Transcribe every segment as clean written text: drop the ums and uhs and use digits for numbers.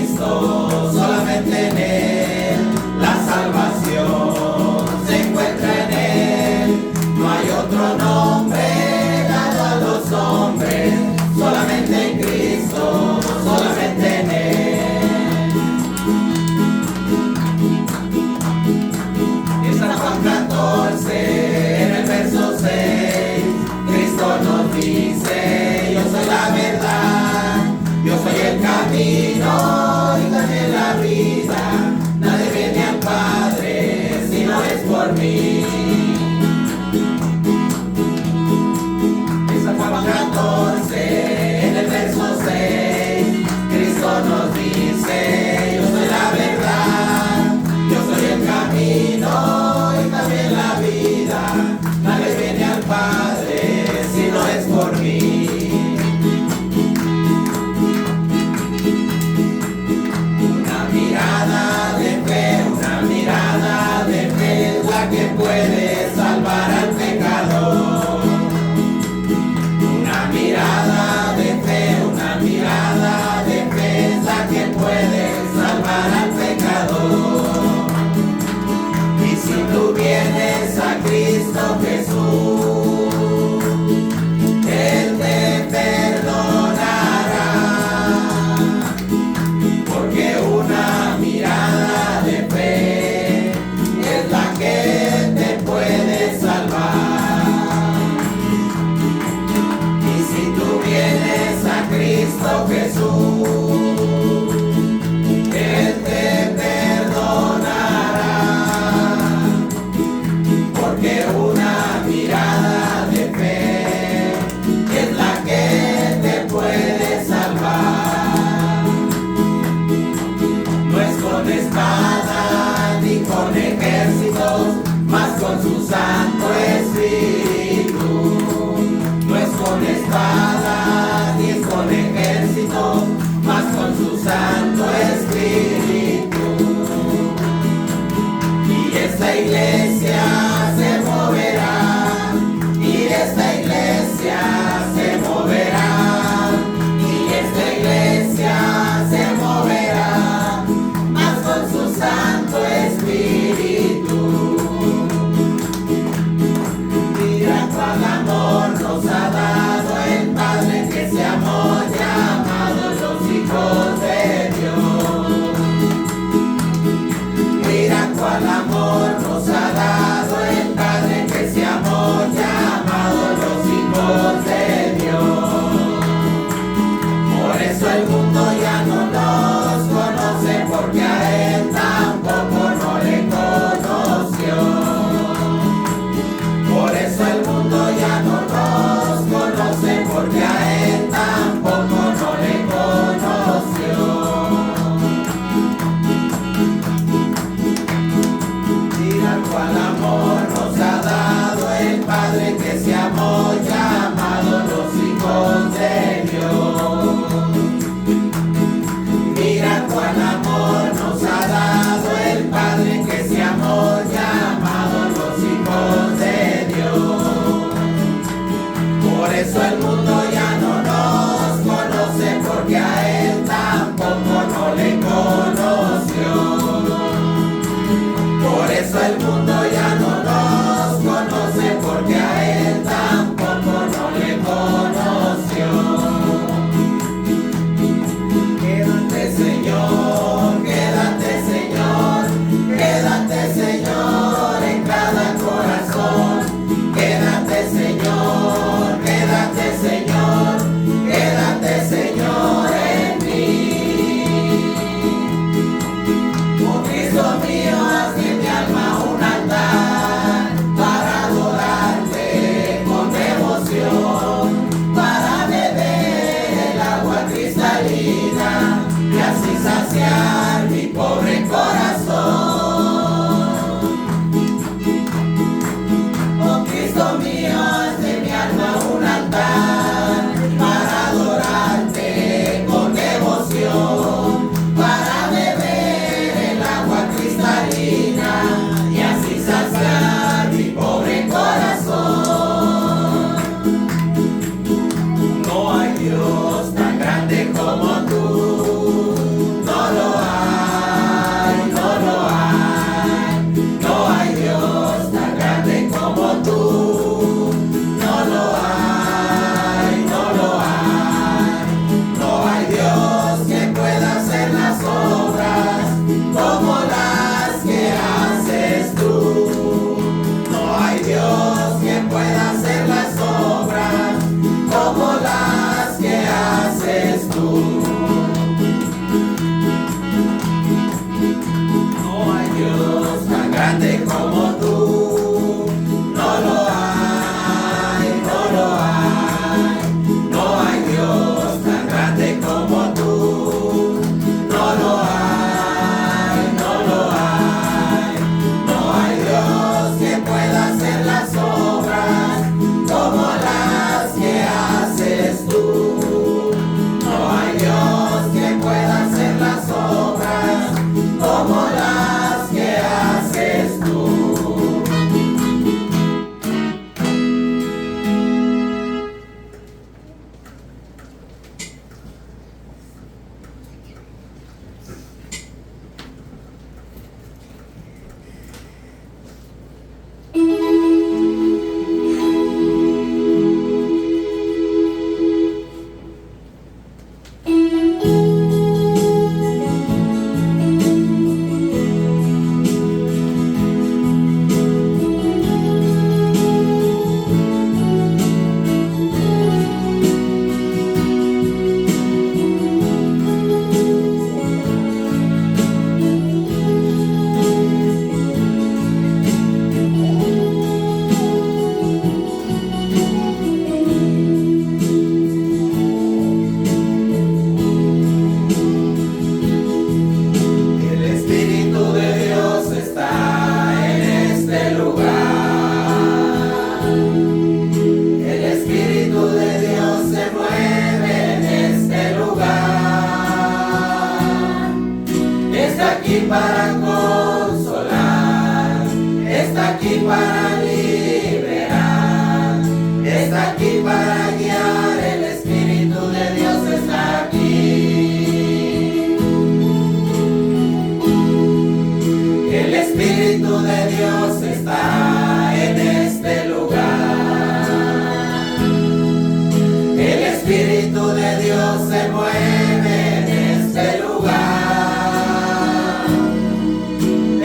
Cristo, solamente en Él, la salvación se encuentra en Él. No hay otro nombre dado a los hombres, solamente en Cristo, solamente en Él. En San Juan 14, en el verso 6, Cristo nos dice: yo soy la verdad, yo soy el camino y también la vida. Nadie viene al Padre si no es por mí. En San Juan 14, en el verso 6, Cristo nos dice: yo soy la verdad, yo soy el camino y también la vida. Nadie viene al Padre si no es por mí. Que puede salvar al pecador. Una mirada de fe es la que puede salvar al pecador. Y si tú vienes a Cristo Jesús, Él te perdonará, porque una mirada de fe es la que te puede salvar. Y si tú vienes a Cristo Jesús, Él te perdonará, porque una mirada de fe es la que te puede salvar. No es con espada ni con ejércitos, mas con su Santo Espíritu. No es con espada ni es con ejércitos, mas con su Santo Espíritu. Y esta iglesia se moverá, y esta iglesia se moverá, y esta iglesia se moverá, mas con su Santo Espíritu. Mira cuál amor nos ha dado el Padre, que seamos llamados los hijos de Dios. Mira cuál amor nos ha dado aquí para consolar, está aquí para liberar, está aquí para guiar, el Espíritu de Dios está aquí. El Espíritu de Dios está en este lugar. El Espíritu de Dios se mueve en este lugar.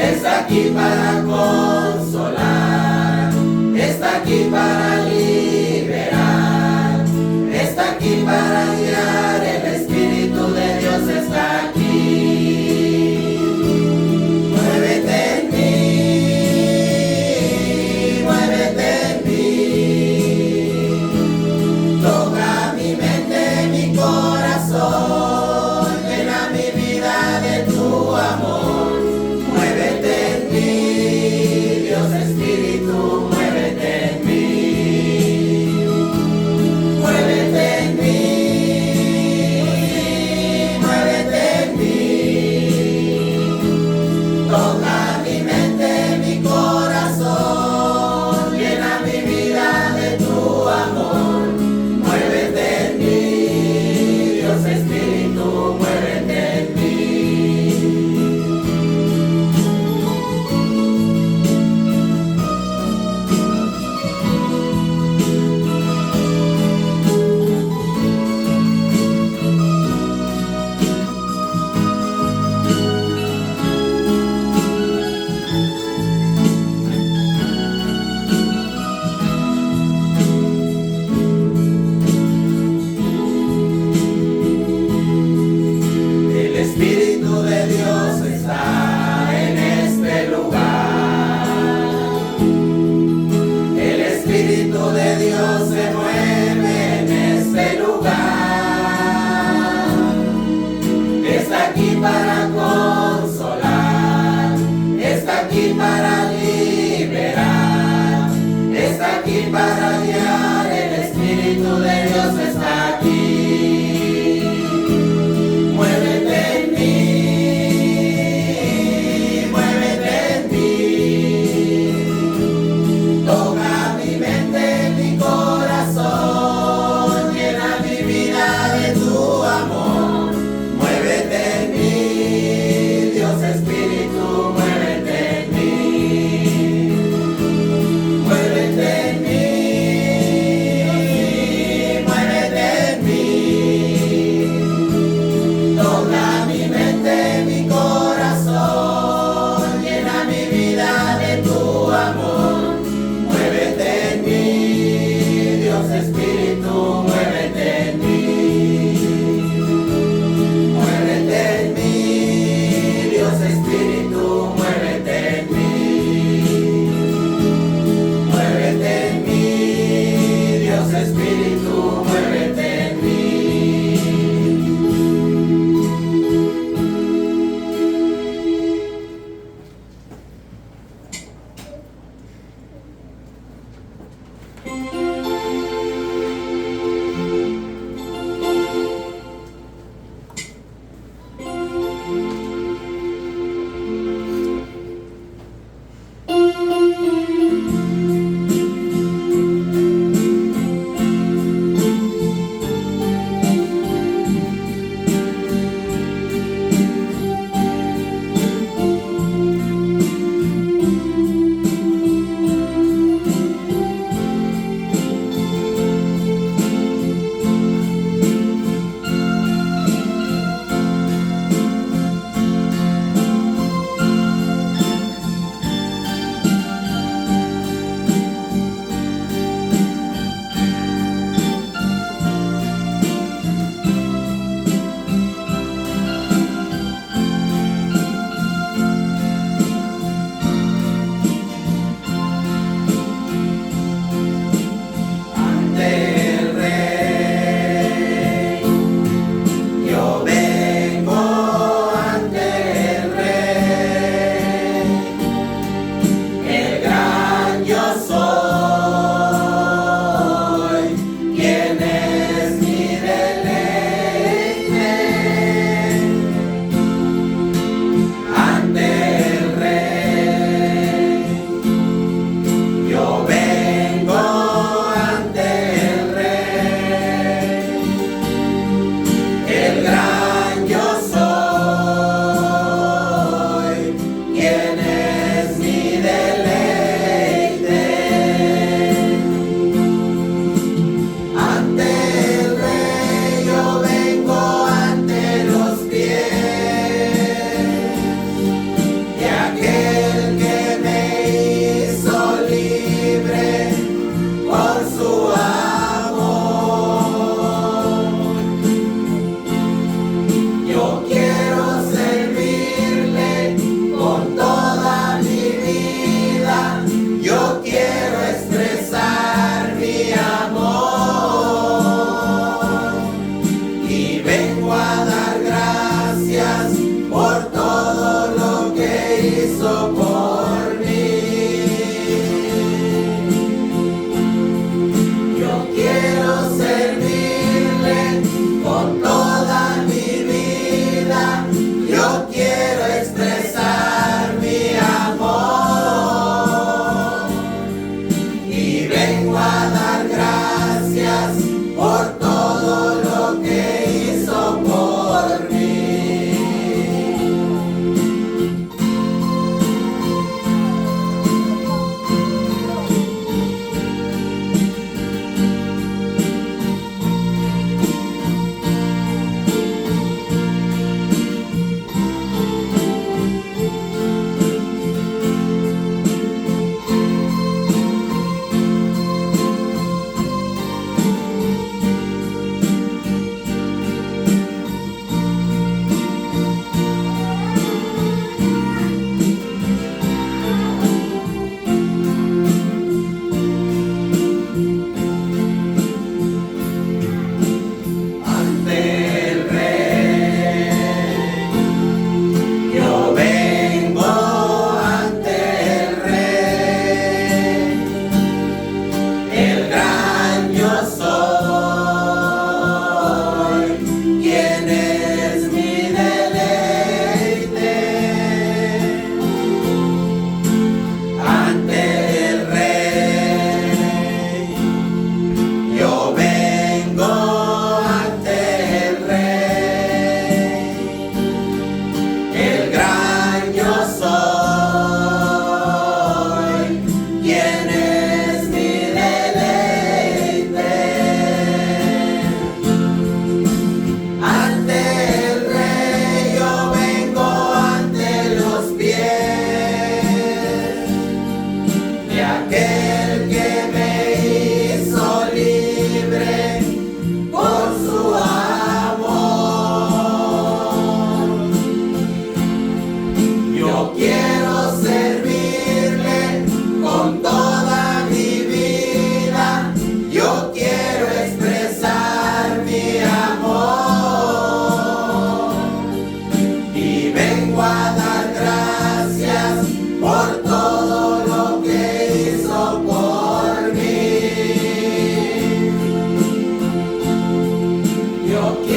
Está aquí para consolar, está aquí para liberar, está aquí para guiar, el Espíritu de Dios está aquí. Muévete en mí, muévete en mí, toca mi mente, mi corazón, llena mi vida de tu amor. Muévete en mí, Dios Espíritu, muévete en mí. Muévete en mí, muévete en mí. Toca mi mente, mi corazón, llena mi vida de tu amor. Muévete en mí, Dios Espíritu, muévete en mí.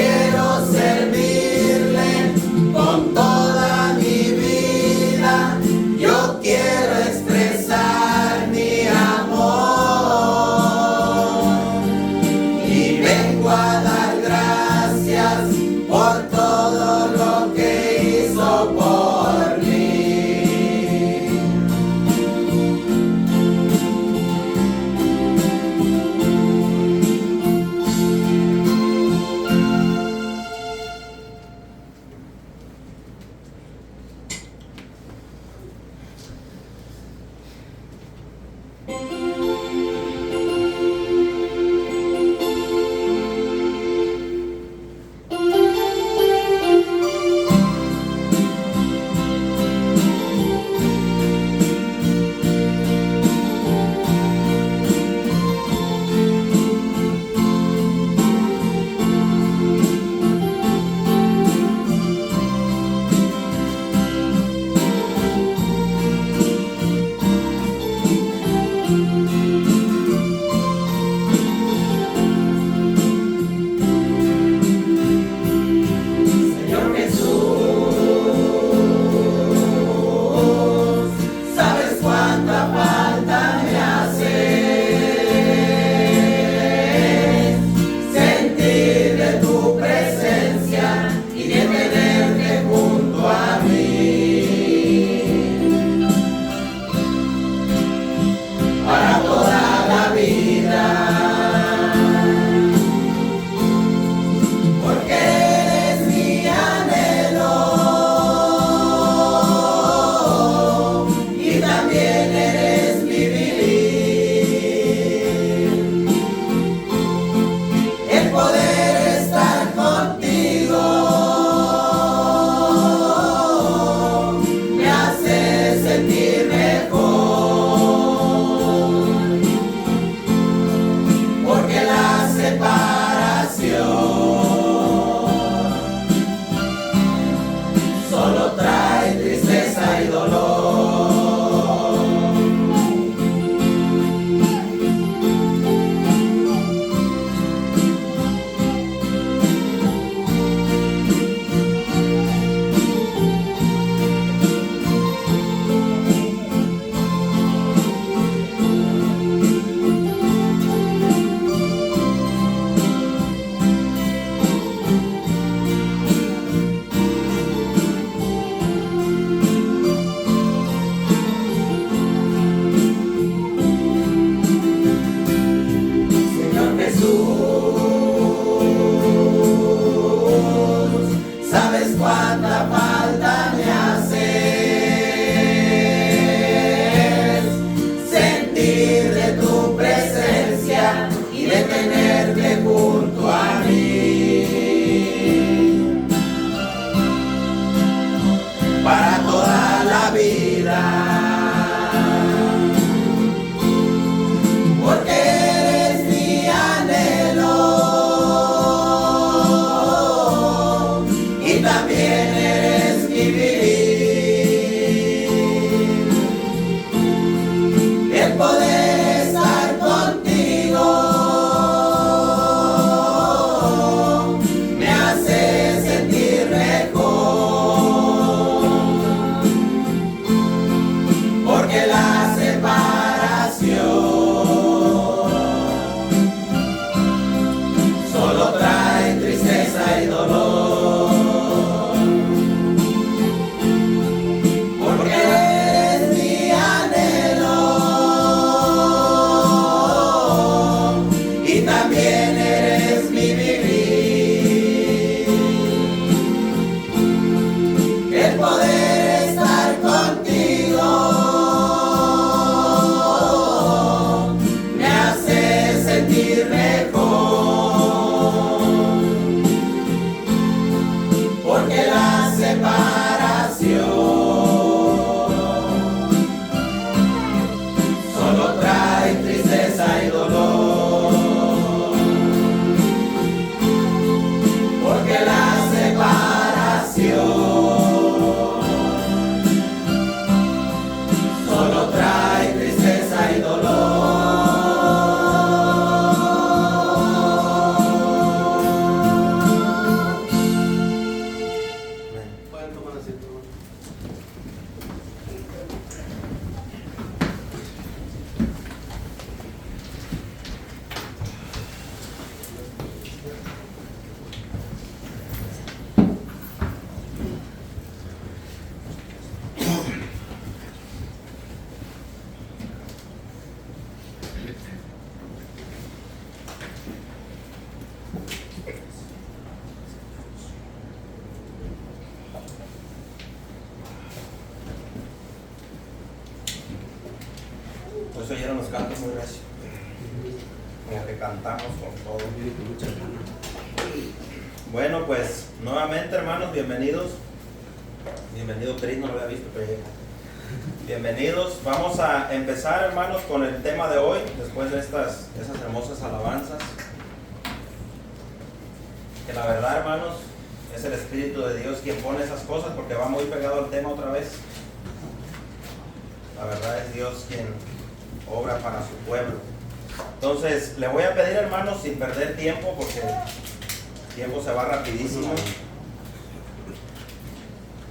quiero servirle con toda mi vida. Yo quiero expresar mi amor y vengo a dar gracias por todo lo que hizo por mí. No se oyeron los cantos muy recio. Como que cantamos con todo. Bueno, pues nuevamente, hermanos, bienvenidos. Bienvenido, Cris, no lo había visto, pero llega. Bienvenidos. Vamos a empezar, hermanos, con el tema de hoy, después de esas hermosas alabanzas. Que la verdad, hermanos, es el Espíritu de Dios quien pone esas cosas, porque va muy pegado al tema otra vez. La verdad es Dios quien obra para su pueblo. Entonces, le voy a pedir, hermanos, sin perder tiempo, porque el tiempo se va rapidísimo.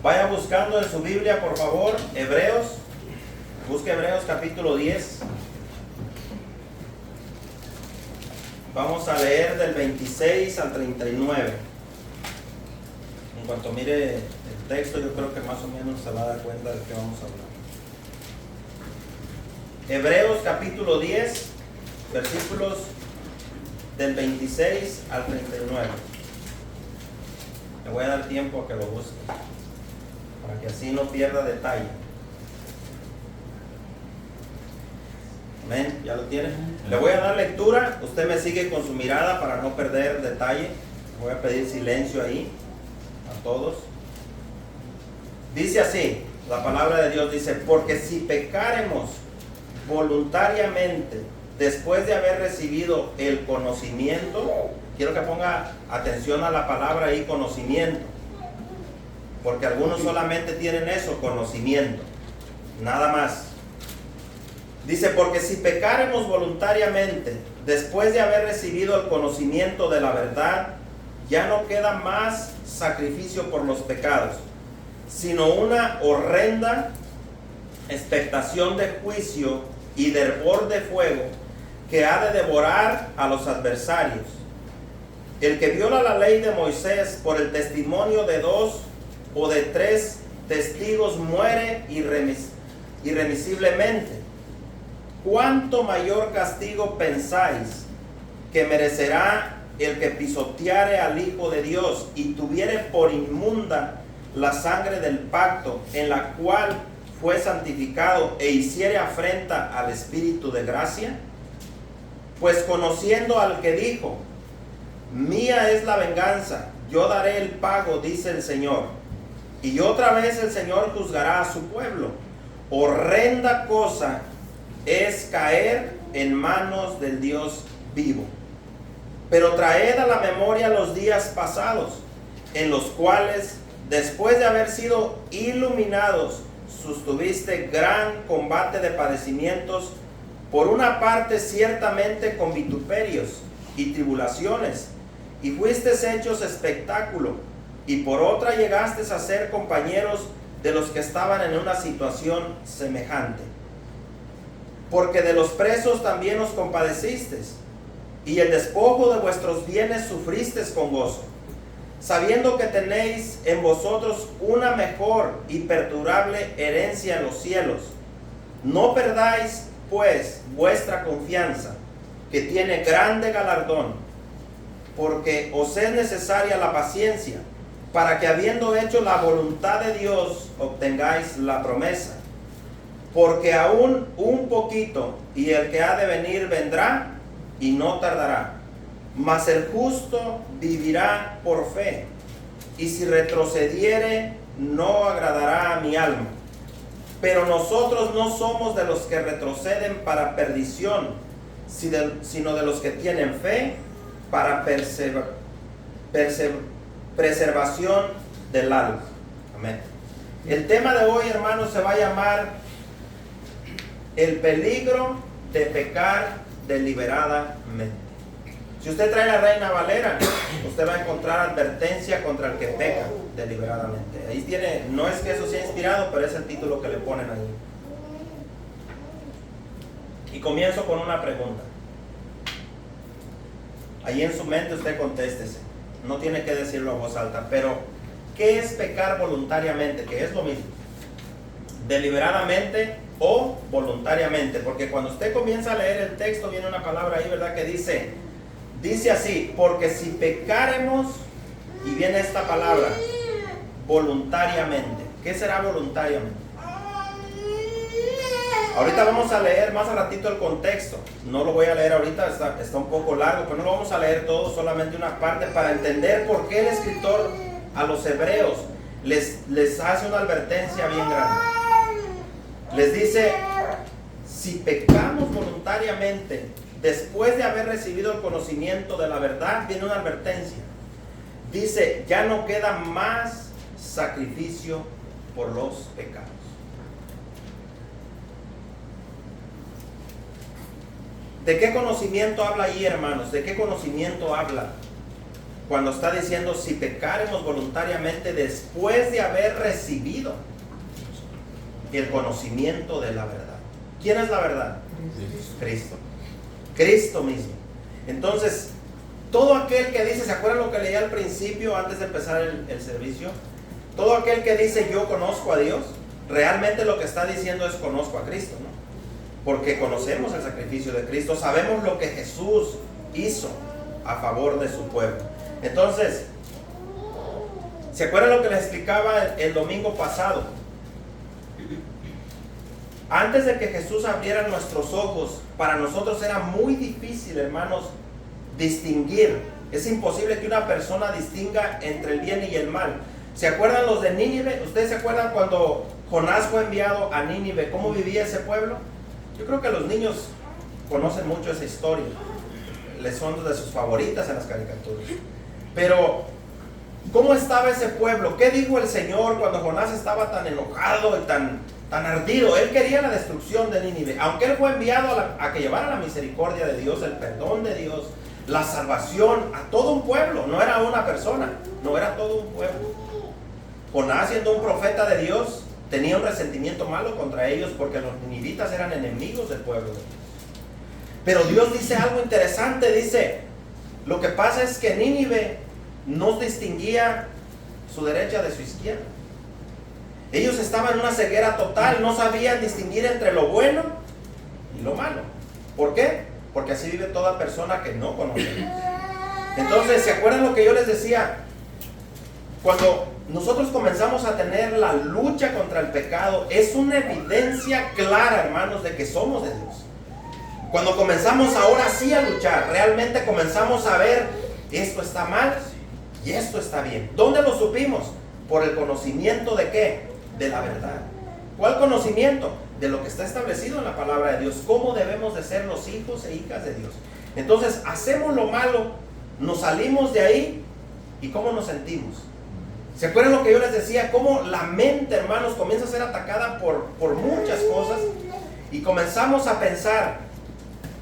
Vaya buscando en su Biblia, por favor, Hebreos. Busque Hebreos capítulo 10. Vamos a leer del 26 al 39. En cuanto mire el texto, yo creo que más o menos se va a dar cuenta de qué vamos a hablar. Hebreos capítulo 10, versículos del 26 al 39. Le voy a dar tiempo a que lo busque, para que así no pierda detalle. Amén, ¿ya lo tiene? Le voy a dar lectura, usted me sigue con su mirada para no perder detalle. Voy a pedir silencio ahí a todos. Dice así, la palabra de Dios dice: porque si pecáremos voluntariamente después de haber recibido el conocimiento, quiero que ponga atención a la palabra ahí, conocimiento, porque algunos solamente tienen eso, conocimiento, nada más. Dice: porque si pecáremos voluntariamente después de haber recibido el conocimiento de la verdad, ya no queda más sacrificio por los pecados, sino una horrenda expectación de juicio y de hervor de fuego que ha de devorar a los adversarios. El que viola la ley de Moisés por el testimonio de 2 o de 3 testigos muere irremisiblemente. ¿Cuánto mayor castigo pensáis que merecerá el que pisoteare al Hijo de Dios y tuviere por inmunda la sangre del pacto en la cual fue santificado e hiciere afrenta al Espíritu de gracia? Pues conociendo al que dijo: mía es la venganza, yo daré el pago, dice el Señor. Y otra vez el Señor juzgará a su pueblo. Horrenda cosa es caer en manos del Dios vivo. Pero traed a la memoria los días pasados, en los cuales, después de haber sido iluminados, sostuviste gran combate de padecimientos, por una parte ciertamente con vituperios y tribulaciones, y fuistes hechos espectáculo, y por otra llegaste a ser compañeros de los que estaban en una situación semejante. Porque de los presos también os compadecisteis, y el despojo de vuestros bienes sufristeis con gozo, sabiendo que tenéis en vosotros una mejor y perdurable herencia en los cielos. No perdáis, pues, vuestra confianza, que tiene grande galardón, porque os es necesaria la paciencia, para que habiendo hecho la voluntad de Dios, obtengáis la promesa. Porque aún un poquito, y el que ha de venir vendrá, y no tardará. Mas el justo vivirá por fe, y si retrocediere, no agradará a mi alma. Pero nosotros no somos de los que retroceden para perdición, sino de los que tienen fe para preservación del alma. Amén. El tema de hoy, hermanos, se va a llamar el peligro de pecar deliberadamente. Si usted trae la Reina Valera, usted va a encontrar advertencia contra el que peca deliberadamente. Ahí tiene, no es que eso sea inspirado, pero es el título que le ponen ahí. Y comienzo con una pregunta. Ahí en su mente usted contéstese. No tiene que decirlo a voz alta, pero ¿qué es pecar voluntariamente? Que es lo mismo. Deliberadamente o voluntariamente, porque cuando usted comienza a leer el texto viene una palabra ahí, ¿verdad? Que dice así: porque si pecáremos, y viene esta palabra, voluntariamente. ¿Qué será voluntariamente? Ahorita vamos a leer más a ratito el contexto. No lo voy a leer ahorita, está un poco largo, pero no lo vamos a leer todo, solamente una parte para entender por qué el escritor a los hebreos les hace una advertencia bien grande. Les dice, si pecamos voluntariamente, después de haber recibido el conocimiento de la verdad, viene una advertencia. Dice, ya no queda más sacrificio por los pecados. ¿De qué conocimiento habla ahí, hermanos? ¿De qué conocimiento habla? Cuando está diciendo, si pecaremos voluntariamente después de haber recibido el conocimiento de la verdad. ¿Quién es la verdad? Cristo. Cristo mismo. Entonces, todo aquel que dice, ¿se acuerdan lo que leí al principio antes de empezar el servicio? Todo aquel que dice, yo conozco a Dios, realmente lo que está diciendo es, conozco a Cristo, ¿no? Porque conocemos el sacrificio de Cristo, sabemos lo que Jesús hizo a favor de su pueblo. Entonces, ¿se acuerdan lo que les explicaba el domingo pasado? Antes de que Jesús abriera nuestros ojos, para nosotros era muy difícil, hermanos, distinguir. Es imposible que una persona distinga entre el bien y el mal. ¿Se acuerdan los de Nínive? ¿Ustedes se acuerdan cuando Jonás fue enviado a Nínive? ¿Cómo vivía ese pueblo? Yo creo que los niños conocen mucho esa historia. Les son de sus favoritas en las caricaturas. Pero, ¿cómo estaba ese pueblo? ¿Qué dijo el Señor cuando Jonás estaba tan enojado y tan ardido? Él quería la destrucción de Nínive. Aunque él fue enviado a que llevara la misericordia de Dios, el perdón de Dios, la salvación a todo un pueblo. No era una persona, no era todo un pueblo. Jonás, siendo un profeta de Dios, tenía un resentimiento malo contra ellos porque los ninivitas eran enemigos del pueblo de Dios. Pero Dios dice algo interesante, dice, lo que pasa es que Nínive no distinguía su derecha de su izquierda. Ellos estaban en una ceguera total, no sabían distinguir entre lo bueno y lo malo. ¿Por qué? Porque así vive toda persona que no conoce a Dios. Entonces, ¿se acuerdan lo que yo les decía? Cuando nosotros comenzamos a tener la lucha contra el pecado, es una evidencia clara, hermanos, de que somos de Dios. Cuando comenzamos ahora sí a luchar, realmente comenzamos a ver, esto está mal y esto está bien. ¿Dónde lo supimos? Por el conocimiento de ¿qué? De la verdad. ¿Cuál conocimiento? De lo que está establecido en la palabra de Dios. ¿Cómo debemos de ser los hijos e hijas de Dios? Entonces, hacemos lo malo, nos salimos de ahí y ¿cómo nos sentimos? ¿Se acuerdan lo que yo les decía? Cómo la mente, hermanos, comienza a ser atacada por muchas cosas y comenzamos a pensar,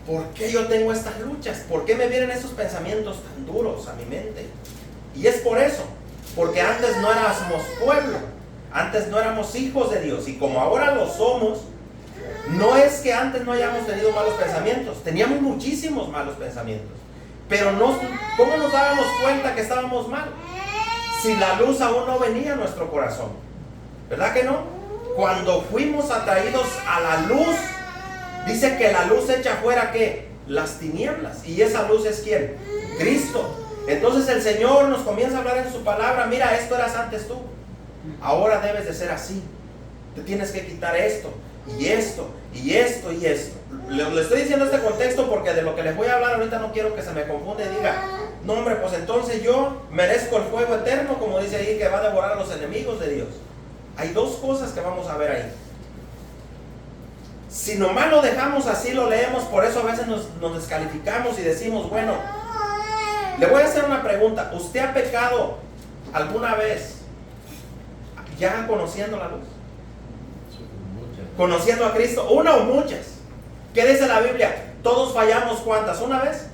¿por qué yo tengo estas luchas? ¿Por qué me vienen esos pensamientos tan duros a mi mente? Y es por eso, porque antes no éramos pueblo, antes no éramos hijos de Dios, y como ahora lo somos, no es que antes no hayamos tenido malos pensamientos, teníamos muchísimos malos pensamientos, pero ¿cómo nos dábamos cuenta que estábamos mal? Si la luz aún no venía a nuestro corazón, ¿verdad que no? Cuando fuimos atraídos a la luz, dice que la luz echa fuera ¿qué? Las tinieblas. ¿Y esa luz es quién? Cristo. Entonces el Señor nos comienza a hablar en su palabra, mira, esto eras antes tú, ahora debes de ser así, te tienes que quitar esto, y esto, y esto, y esto. Le estoy diciendo este contexto porque de lo que les voy a hablar ahorita no quiero que se me confunda y diga, no hombre, pues entonces yo merezco el fuego eterno, como dice ahí, que va a devorar a los enemigos de Dios. Hay dos cosas que vamos a ver ahí. Si nomás lo dejamos así, lo leemos, por eso a veces nos descalificamos y decimos, bueno, le voy a hacer una pregunta. ¿Usted ha pecado alguna vez ya conociendo la luz? Conociendo a Cristo, una o muchas. ¿Qué dice la Biblia? Todos fallamos, ¿cuántas? ¿Una vez?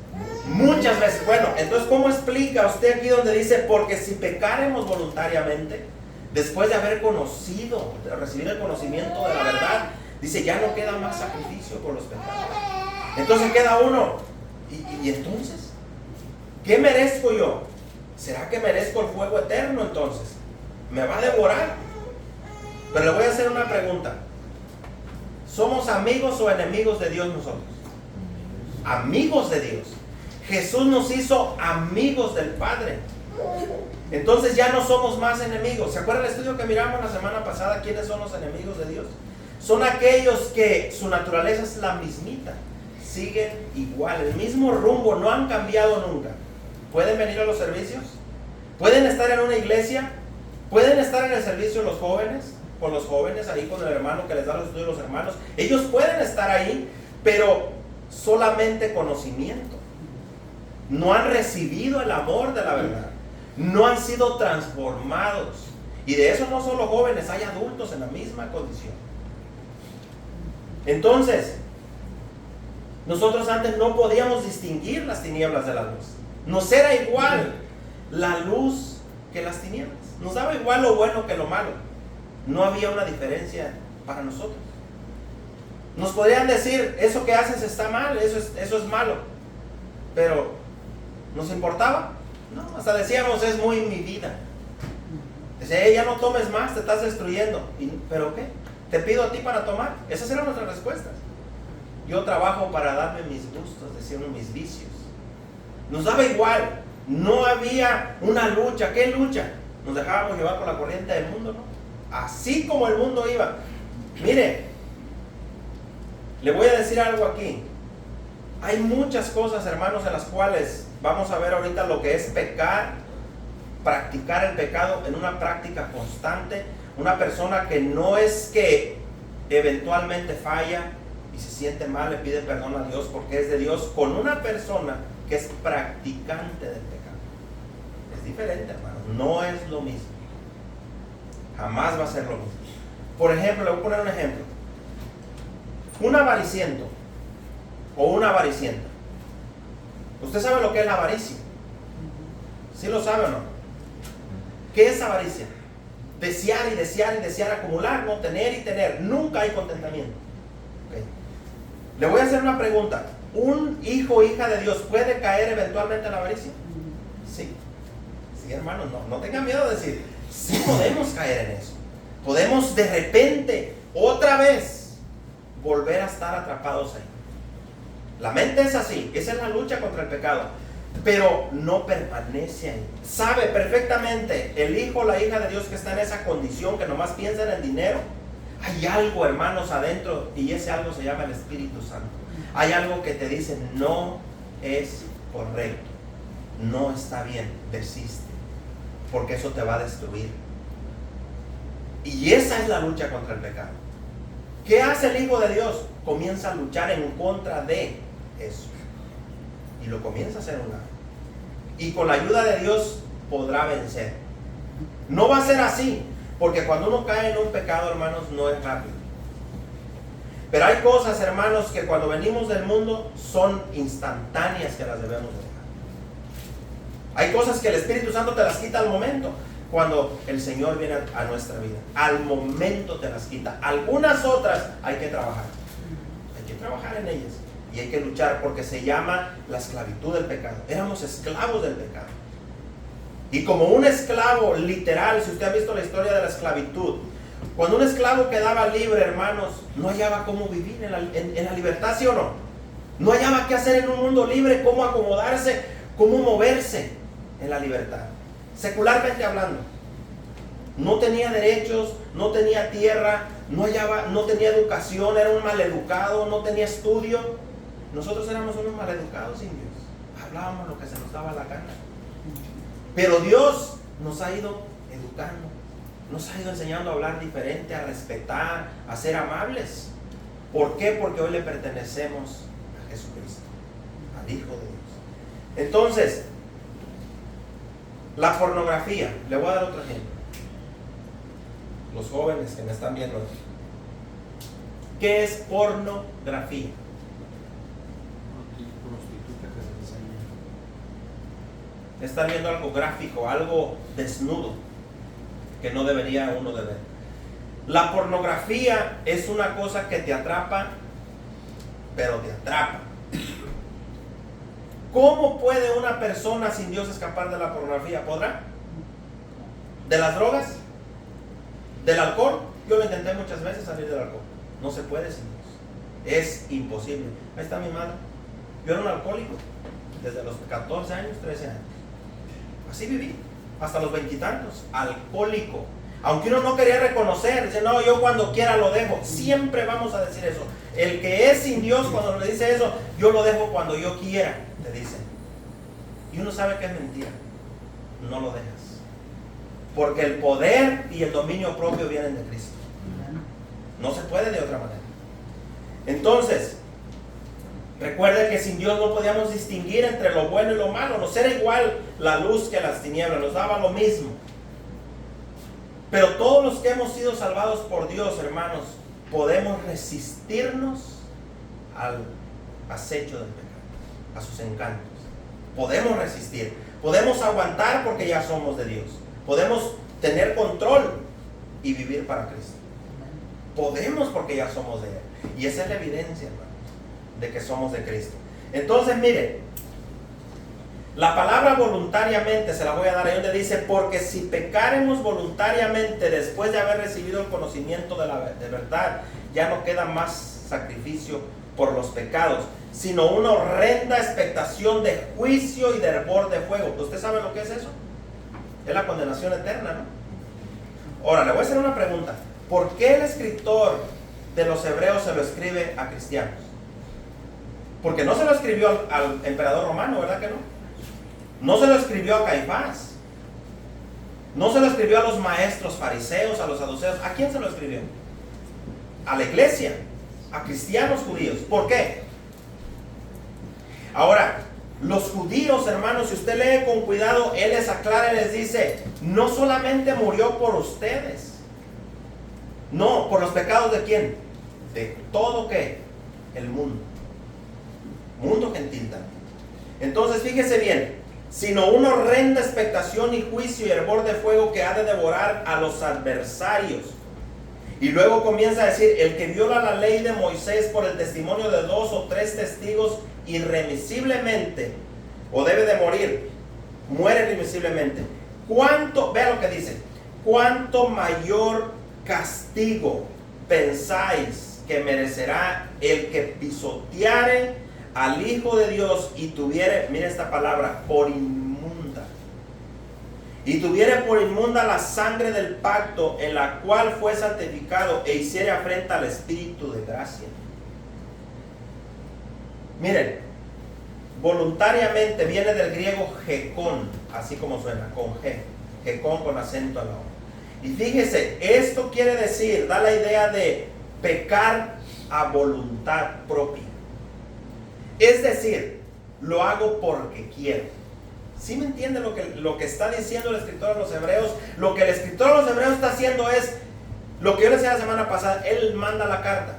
Muchas veces. Bueno, entonces ¿cómo explica usted aquí donde dice, porque si pecaremos voluntariamente, después de haber conocido, de recibir el conocimiento de la verdad, dice, ya no queda más sacrificio por los pecados? Entonces queda uno, ¿y entonces? ¿Qué merezco yo? ¿Será que merezco el fuego eterno entonces? ¿Me va a devorar? Pero le voy a hacer una pregunta. ¿Somos amigos o enemigos de Dios nosotros? Amigos de Dios. Jesús nos hizo amigos del Padre. Entonces ya no somos más enemigos. ¿Se acuerdan el estudio que miramos la semana pasada? ¿Quiénes son los enemigos de Dios? son aquellos que su naturaleza es la mismita, siguen igual, el mismo rumbo, no han cambiado nunca. Pueden venir a los servicios, pueden estar en una iglesia, pueden estar en el servicio los jóvenes, con los jóvenes, ahí con el hermano que les da los estudios los hermanos. Ellos pueden estar ahí, pero solamente conocimiento. No han recibido el amor de la verdad, no han sido transformados. Y de eso no solo jóvenes, hay adultos en la misma condición. Entonces, nosotros antes no podíamos distinguir las tinieblas de la luz. Nos era igual la luz que las tinieblas. Nos daba igual lo bueno que lo malo. No había una diferencia para nosotros. Nos podrían decir, eso que haces está mal, eso es malo. Pero, ¿nos importaba? No, hasta decíamos, es muy mi vida. Dice, ya no tomes más, te estás destruyendo. ¿Pero qué? Te pido a ti para tomar. Esas eran nuestras respuestas. Yo trabajo para darme mis gustos, decíamos, mis vicios. Nos daba igual. No había una lucha. ¿Qué lucha? Nos dejábamos llevar por la corriente del mundo, ¿no? Así como el mundo iba. Mire, le voy a decir algo aquí. Hay muchas cosas, hermanos, en las cuales vamos a ver ahorita lo que es pecar, practicar el pecado en una práctica constante. Una persona que no es que eventualmente falla y se siente mal, le pide perdón a Dios porque es de Dios, con una persona que es practicante del pecado. Es diferente, hermanos, no es lo mismo. Jamás va a ser lo mismo. Por ejemplo, le voy a poner un ejemplo. Un avariciento o una avaricienta. ¿Usted sabe lo que es la avaricia? ¿Sí lo sabe o no? ¿Qué es avaricia? Desear y desear y desear, acumular, no tener y tener. Nunca hay contentamiento. ¿Okay? Le voy a hacer una pregunta. ¿Un hijo o hija de Dios puede caer eventualmente en la avaricia? Sí. Sí, hermano, no tengan miedo de decir. Sí podemos caer en eso. Podemos de repente, otra vez, volver a estar atrapados ahí. La mente es así. Esa es la lucha contra el pecado. Pero no permanece ahí. Sabe perfectamente el hijo o la hija de Dios que está en esa condición, que nomás piensa en el dinero. Hay algo, hermanos, adentro, y ese algo se llama el Espíritu Santo. Hay algo que te dice, no es correcto, no está bien, desiste, porque eso te va a destruir. Y esa es la lucha contra el pecado. ¿Qué hace el hijo de Dios? Comienza a luchar en contra de eso. Y lo comienza a hacer un lado. Y con la ayuda de Dios podrá vencer. No va a ser así, porque cuando uno cae en un pecado, hermanos, no es rápido. Pero hay cosas, hermanos, que cuando venimos del mundo son instantáneas, que las debemos dejar. Hay cosas que el Espíritu Santo te las quita al momento, cuando el Señor viene a nuestra vida. Al momento te las quita. Algunas otras hay que trabajar. Hay que trabajar en ellas. Y hay que luchar, porque se llama la esclavitud del pecado. Éramos esclavos del pecado. Y como un esclavo literal, si usted ha visto la historia de la esclavitud, cuando un esclavo quedaba libre, hermanos, no hallaba cómo vivir en la libertad, ¿sí o no? No hallaba qué hacer en un mundo libre, cómo acomodarse, cómo moverse en la libertad. Secularmente hablando, no tenía derechos, no tenía tierra, no tenía educación, era un maleducado, no tenía estudio. Nosotros éramos unos maleducados indios, hablábamos lo que se nos daba la gana. Pero Dios nos ha ido educando, nos ha ido enseñando a hablar diferente, a respetar, a ser amables. ¿Por qué? Porque hoy le pertenecemos a Jesucristo, al Hijo de Dios. Entonces, la pornografía, le voy a dar otro ejemplo. Los jóvenes que me están viendo, ¿qué es pornografía? Están viendo algo gráfico, algo desnudo, que no debería uno de ver. La pornografía es una cosa que te atrapa, pero te atrapa. ¿Cómo puede una persona sin Dios escapar de la pornografía? ¿Podrá? ¿De las drogas? ¿Del alcohol? Yo lo intenté muchas veces salir del alcohol. No se puede sin Dios. Es imposible. Ahí está mi madre. Yo era un alcohólico desde los 14 años, 13 años. Así viví, hasta los 20 y tantos, alcohólico. Aunque uno no quería reconocer, dice, no, yo cuando quiera lo dejo. Siempre vamos a decir eso. El que es sin Dios, cuando le dice eso, yo lo dejo cuando yo quiera, te dicen. Y uno sabe que es mentira. No lo dejas. Porque el poder y el dominio propio vienen de Cristo. No se puede de otra manera. Entonces, recuerden que sin Dios no podíamos distinguir entre lo bueno y lo malo. Nos era igual la luz que las tinieblas, nos daba lo mismo. Pero todos los que hemos sido salvados por Dios, hermanos, podemos resistirnos al acecho del pecado, a sus encantos. Podemos resistir, podemos aguantar porque ya somos de Dios. Podemos tener control y vivir para Cristo. Podemos porque ya somos de Él. Y esa es la evidencia, hermanos, de que somos de Cristo. Entonces, miren, la palabra voluntariamente se la voy a dar ahí donde dice, porque si pecáremos voluntariamente después de haber recibido el conocimiento de verdad, ya no queda más sacrificio por los pecados, sino una horrenda expectación de juicio y de hervor de fuego. ¿Usted sabe lo que es eso? Es la condenación eterna, ¿no? Ahora, le voy a hacer una pregunta. ¿Por qué el escritor de los Hebreos se lo escribe a cristianos? Porque no se lo escribió al emperador romano, ¿verdad que no? No se lo escribió a Caifás. No se lo escribió a los maestros fariseos, a los saduceos. ¿A quién se lo escribió? A la iglesia, a cristianos judíos. ¿Por qué? Ahora, los judíos, hermanos, si usted lee con cuidado, él les aclara y les dice, no solamente murió por ustedes. No, por los pecados de quién? De todo ¿qué? El mundo. Mundo gentil también. Entonces, fíjese bien, sino una horrenda expectación y juicio y hervor de fuego que ha de devorar a los adversarios. Y luego comienza a decir, el que viola la ley de Moisés por el testimonio de 2 o 3 testigos irremisiblemente, o debe de morir, muere irremisiblemente. Vea lo que dice, ¿cuánto mayor castigo pensáis que merecerá el que pisoteare al Hijo de Dios y tuviere, mire esta palabra, por inmunda, y tuviere por inmunda la sangre del pacto en la cual fue santificado e hiciere afrenta al Espíritu de gracia? Miren, voluntariamente viene del griego jekón, así como suena, con G, jekón con acento a la O. Y fíjese, esto quiere decir, da la idea de pecar a voluntad propia. Es decir, lo hago porque quiero. ¿Sí me entiende lo que está diciendo el escritor de los Hebreos? Lo que el escritor de los Hebreos está haciendo es lo que yo les decía la semana pasada. Él manda la carta.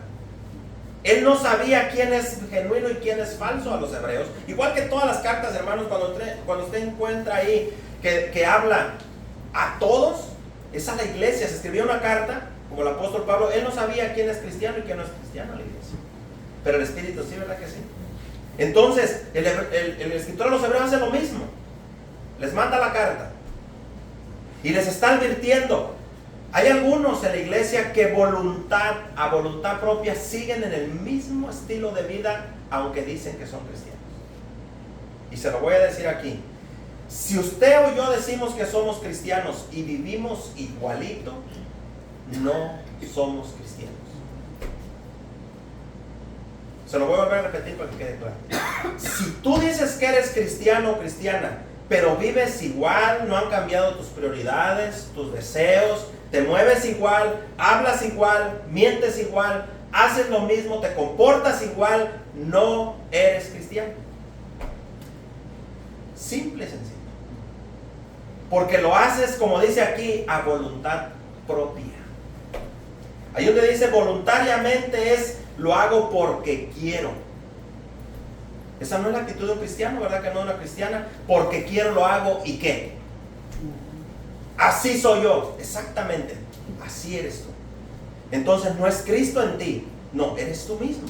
Él no sabía quién es genuino y quién es falso a los hebreos. Igual que todas las cartas, hermanos, cuando usted encuentra ahí que habla a todos, es a la iglesia. Se escribió una carta, como el apóstol Pablo, él no sabía quién es cristiano y quién no es cristiano a la iglesia. Pero el Espíritu sí, ¿verdad que sí? Entonces, el escritor de los Hebreos hace lo mismo. Les manda la carta y les está advirtiendo. Hay algunos en la iglesia que a voluntad propia siguen en el mismo estilo de vida, aunque dicen que son cristianos. Y se lo voy a decir aquí. Si usted o yo decimos que somos cristianos y vivimos igualito, no somos cristianos. Se lo voy a volver a repetir para que quede claro. Si tú dices que eres cristiano o cristiana, pero vives igual, no han cambiado tus prioridades, tus deseos, te mueves igual, hablas igual, mientes igual, haces lo mismo, te comportas igual, no eres cristiano. Simple y sencillo. Porque lo haces, como dice aquí, a voluntad propia. Ahí donde dice voluntariamente es lo hago porque quiero. Esa no es la actitud de un cristiano, ¿verdad que no es una cristiana? Porque quiero lo hago y ¿qué? Así soy yo. Exactamente. Así eres tú. Entonces no es Cristo en ti. No, eres tú mismo.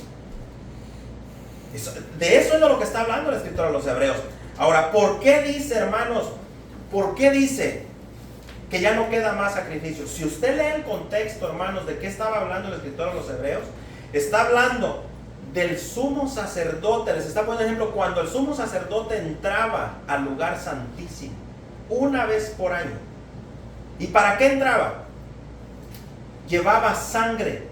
De eso es de lo que está hablando el escritor de los Hebreos. Ahora, ¿por qué dice, hermanos? ¿Por qué dice que ya no queda más sacrificio? Si usted lee el contexto, hermanos, de qué estaba hablando el escritor de los Hebreos, está hablando del sumo sacerdote. Les está poniendo ejemplo cuando el sumo sacerdote entraba al lugar santísimo una vez por año. ¿Y para qué entraba? llevaba sangre,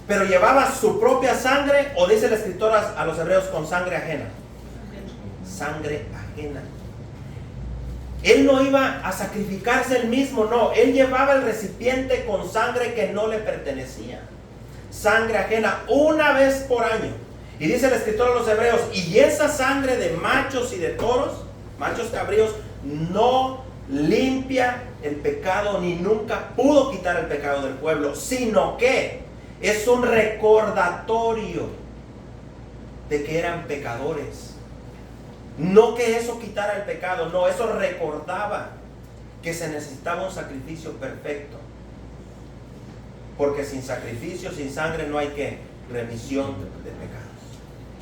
pero llevaba su propia sangre, o dice el escritor a los hebreos, con sangre ajena. Sangre ajena. Él no iba a sacrificarse él mismo, no. Él llevaba el recipiente con sangre que no le pertenecía. Sangre ajena, una vez por año. Y dice el escritor a los hebreos, y esa sangre de machos y de toros, machos cabríos, no limpia el pecado, ni nunca pudo quitar el pecado del pueblo, sino que es un recordatorio de que eran pecadores. No que eso quitara el pecado, no, eso recordaba que se necesitaba un sacrificio perfecto. Porque sin sacrificio, sin sangre, no hay que remisión de pecados.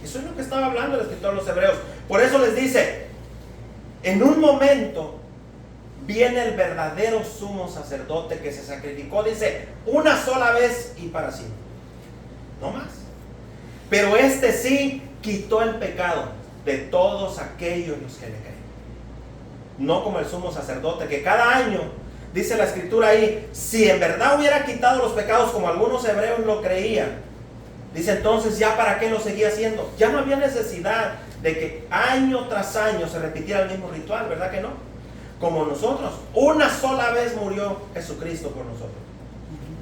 Eso es lo que estaba hablando el escritor de los hebreos. Por eso les dice, en un momento viene el verdadero sumo sacerdote que se sacrificó, dice, una sola vez y para siempre. No más. Pero este sí quitó el pecado de todos aquellos los que le creen. No como el sumo sacerdote, que cada año, dice la escritura ahí, si en verdad hubiera quitado los pecados como algunos hebreos lo creían, dice entonces ya para qué lo seguía haciendo. Ya no había necesidad de que año tras año se repitiera el mismo ritual, ¿verdad que no? Como nosotros, una sola vez murió Jesucristo por nosotros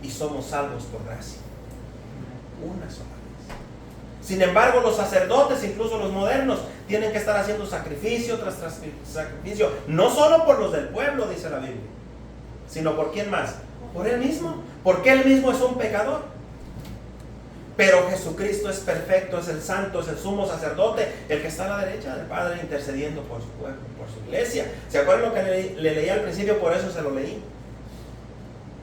y somos salvos por gracia. Una sola vez. Sin embargo, los sacerdotes, incluso los modernos, tienen que estar haciendo sacrificio tras sacrificio, no solo por los del pueblo, dice la Biblia, sino por quién más, por él mismo, porque él mismo es un pecador. Pero Jesucristo es perfecto, es el santo, es el sumo sacerdote, el que está a la derecha del Padre intercediendo por su pueblo, por su iglesia. ¿Se acuerdan lo que le leí al principio? Por eso se lo leí,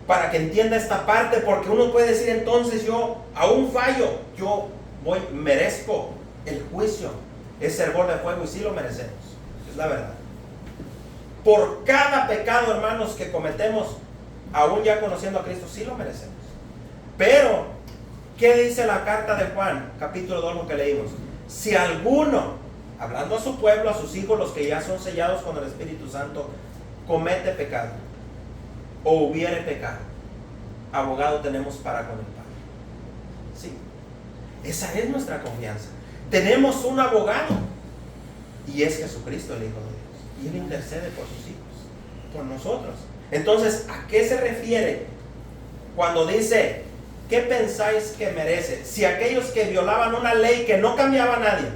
para que entienda esta parte, porque uno puede decir entonces, yo aún fallo, yo merezco el juicio, es hervor de fuego, y sí lo merecemos, es la verdad. Por cada pecado, hermanos, que cometemos, aún ya conociendo a Cristo, sí lo merecemos. Pero, ¿qué dice la carta de Juan, capítulo 2, lo que leímos? Si alguno, hablando a su pueblo, a sus hijos, los que ya son sellados con el Espíritu Santo, comete pecado, o hubiere pecado, abogado tenemos para con el Padre. Sí. Esa es nuestra confianza. Tenemos un abogado y es Jesucristo, el Hijo de Dios, y Él intercede por sus hijos, por nosotros. Entonces, ¿a qué se refiere cuando dice, qué pensáis que merece? Si aquellos que violaban una ley que no cambiaba a nadie,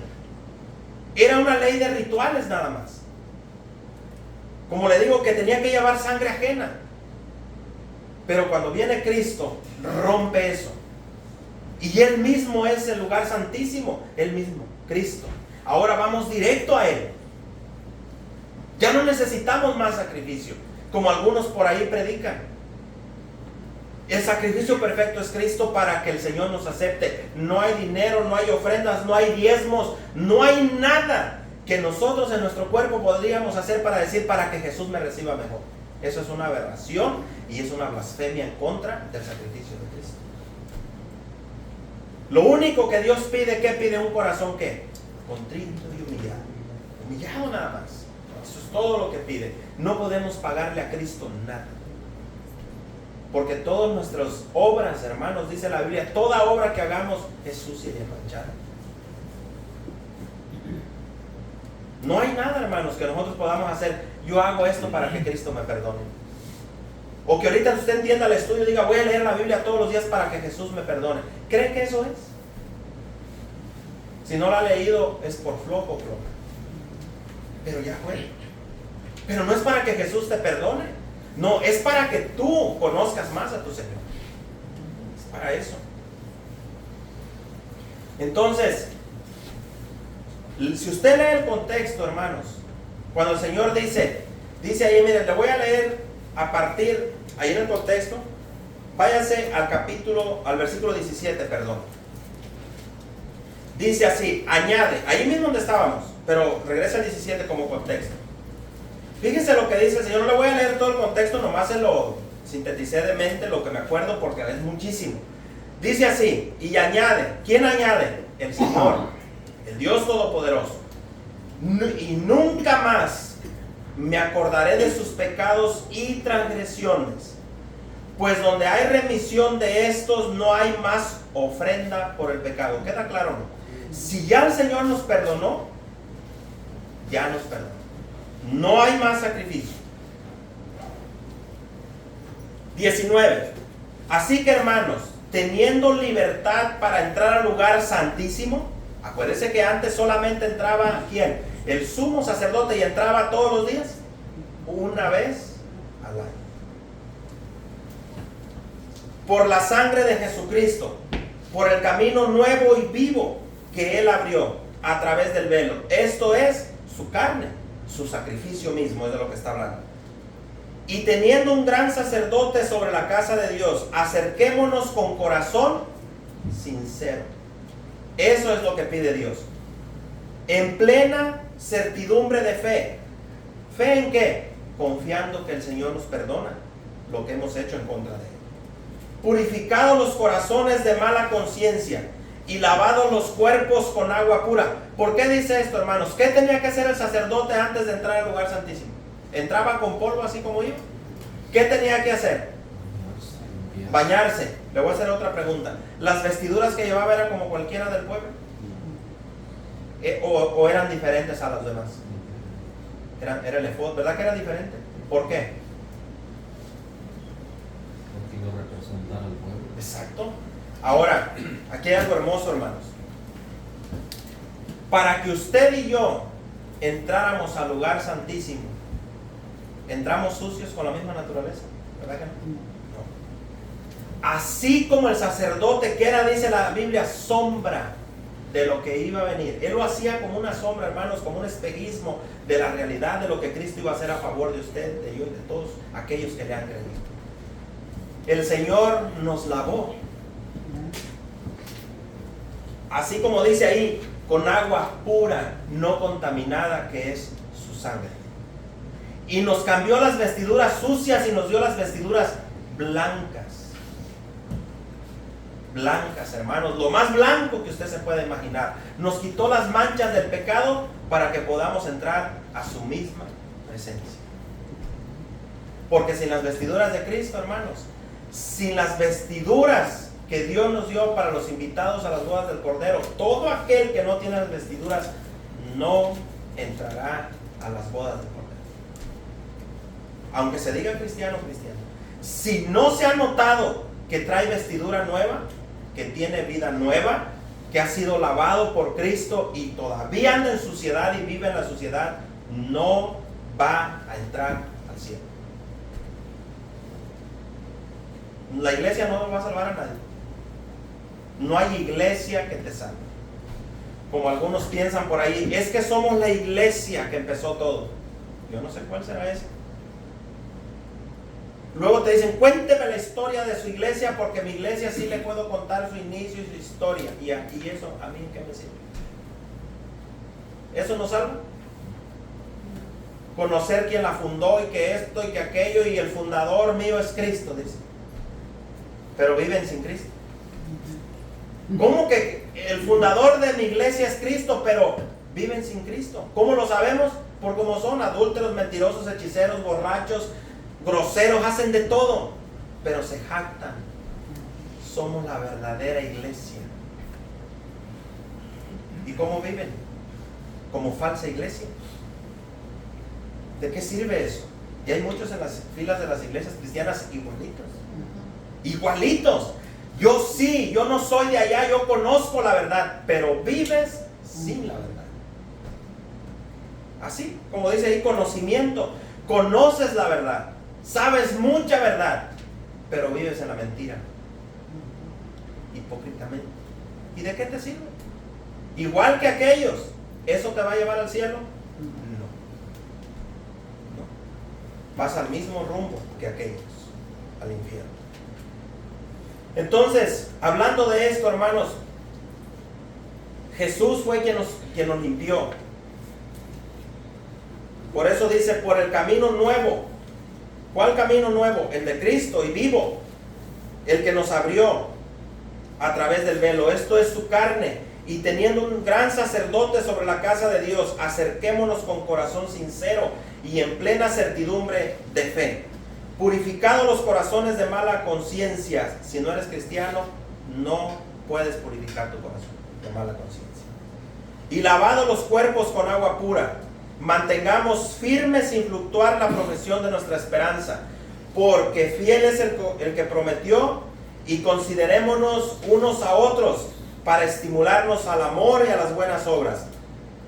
era una ley de rituales nada más, como le digo, que tenía que llevar sangre ajena, pero cuando viene Cristo rompe eso. Y Él mismo es el lugar santísimo, Él mismo, Cristo. Ahora vamos directo a Él. Ya no necesitamos más sacrificio, como algunos por ahí predican. El sacrificio perfecto es Cristo para que el Señor nos acepte. No hay dinero, no hay ofrendas, no hay diezmos, no hay nada que nosotros en nuestro cuerpo podríamos hacer para decir para que Jesús me reciba mejor. Eso es una aberración y es una blasfemia en contra del sacrificio de Cristo. Lo único que Dios pide, ¿qué pide? Un corazón ¿qué? Contrito y humillado. Humillado nada más. Eso es todo lo que pide. No podemos pagarle a Cristo nada. Porque todas nuestras obras, hermanos, dice la Biblia, toda obra que hagamos es sucia y manchada. No hay nada, hermanos, que nosotros podamos hacer. Yo hago esto para que Cristo me perdone. O que ahorita usted entienda el estudio y diga, voy a leer la Biblia todos los días para que Jesús me perdone. ¿Cree que eso es? Si no lo ha leído, es por flojo, floja. Pero ya fue. Pero no es para que Jesús te perdone. No, es para que tú conozcas más a tu Señor. Es para eso. Entonces, si usted lee el contexto, hermanos, cuando el Señor dice ahí, mire, le voy a leer a partir, ahí en el contexto, váyase al versículo 17, perdón. Dice así, añade, ahí mismo donde estábamos, pero regresa al 17 como contexto. Fíjense lo que dice el Señor. No le voy a leer todo el contexto, nomás se lo sinteticé de mente, lo que me acuerdo, porque es muchísimo. Dice así, y añade, ¿quién añade? El Señor, el Dios Todopoderoso. Y nunca más me acordaré de sus pecados y transgresiones. Pues donde hay remisión de estos, no hay más ofrenda por el pecado. ¿Queda claro, no? Si ya el Señor nos perdonó, ya nos perdonó. No hay más sacrificio. 19. Así que, hermanos, teniendo libertad para entrar al lugar santísimo, acuérdense que antes solamente entraba, ¿quién? El sumo sacerdote, y entraba todos los días, una vez al año. Por la sangre de Jesucristo, por el camino nuevo y vivo que Él abrió a través del velo. Esto es su carne, su sacrificio mismo, es de lo que está hablando. Y teniendo un gran sacerdote sobre la casa de Dios, acerquémonos con corazón sincero. Eso es lo que pide Dios. En plena certidumbre de fe. ¿Fe en qué? Confiando que el Señor nos perdona lo que hemos hecho en contra de Él. Purificados los corazones de mala conciencia y lavados los cuerpos con agua pura. ¿Por qué dice esto, hermanos? ¿Qué tenía que hacer el sacerdote antes de entrar al lugar santísimo? ¿Entraba con polvo así como yo? ¿Qué tenía que hacer? Bañarse. Le voy a hacer otra pregunta. ¿Las vestiduras que llevaba eran como cualquiera del pueblo? ¿O eran diferentes a las demás? Era el efod, ¿verdad que era diferente? ¿Por qué? Porque lo representaba al pueblo. Exacto. Ahora, aquí hay algo hermoso, hermanos. Para que usted y yo entráramos al lugar santísimo, ¿entramos sucios con la misma naturaleza? ¿Verdad que no? No. Así como el sacerdote, que era, dice la Biblia, sombra de lo que iba a venir. Él lo hacía como una sombra, hermanos, como un espejismo de la realidad de lo que Cristo iba a hacer a favor de usted, de yo y de todos aquellos que le han creído. El Señor nos lavó. Así como dice ahí, con agua pura, no contaminada, que es su sangre. Y nos cambió las vestiduras sucias y nos dio las vestiduras blancas. Blancas, hermanos, lo más blanco que usted se puede imaginar. Nos quitó las manchas del pecado para que podamos entrar a su misma presencia. Porque sin las vestiduras de Cristo, hermanos, sin las vestiduras que Dios nos dio para los invitados a las bodas del Cordero, todo aquel que no tiene las vestiduras no entrará a las bodas del Cordero. Aunque se diga cristiano, cristiano. Si no se ha notado que trae vestidura nueva, que tiene vida nueva, que ha sido lavado por Cristo y todavía anda en suciedad y vive en la suciedad, no va a entrar al cielo. La iglesia no va a salvar a nadie. No hay iglesia que te salve. Como algunos piensan por ahí, es que somos la iglesia que empezó todo. Yo no sé cuál será esa. Luego te dicen, cuénteme la historia de su iglesia, porque mi iglesia sí le puedo contar su inicio y su historia. Y eso, ¿a mí qué me sirve? ¿Eso nos salva? Conocer quién la fundó y que esto y que aquello, y el fundador mío es Cristo, dice. Pero viven sin Cristo. ¿Cómo que el fundador de mi iglesia es Cristo, pero viven sin Cristo? ¿Cómo lo sabemos? Por cómo son: adúlteros, mentirosos, hechiceros, borrachos, groseros, hacen de todo, pero se jactan. Somos la verdadera iglesia. ¿Y cómo viven? Como falsa iglesia. ¿De qué sirve eso? Y hay muchos en las filas de las iglesias cristianas igualitos. Igualitos. Yo no soy de allá, yo conozco la verdad, pero vives sin la verdad. Así, como dice ahí, conocimiento. Conoces la verdad, sabes mucha verdad, pero vives en la mentira, hipócritamente. ¿Y de qué te sirve? Igual que aquellos, ¿eso te va a llevar al cielo? No. Vas al mismo rumbo que aquellos, al infierno. Entonces, hablando de esto, hermanos, Jesús fue quien nos limpió. Por eso dice, por el camino nuevo. ¿Cuál camino nuevo? El de Cristo y vivo, el que nos abrió a través del velo. Esto es su carne. Y teniendo un gran sacerdote sobre la casa de Dios, acerquémonos con corazón sincero y en plena certidumbre de fe. purificado los corazones de mala conciencia. Si no eres cristiano, no puedes purificar tu corazón de mala conciencia. Y lavado los cuerpos con agua pura. Mantengamos firmes sin fluctuar la profesión de nuestra esperanza, porque fiel es el que prometió, y considerémonos unos a otros para estimularnos al amor y a las buenas obras.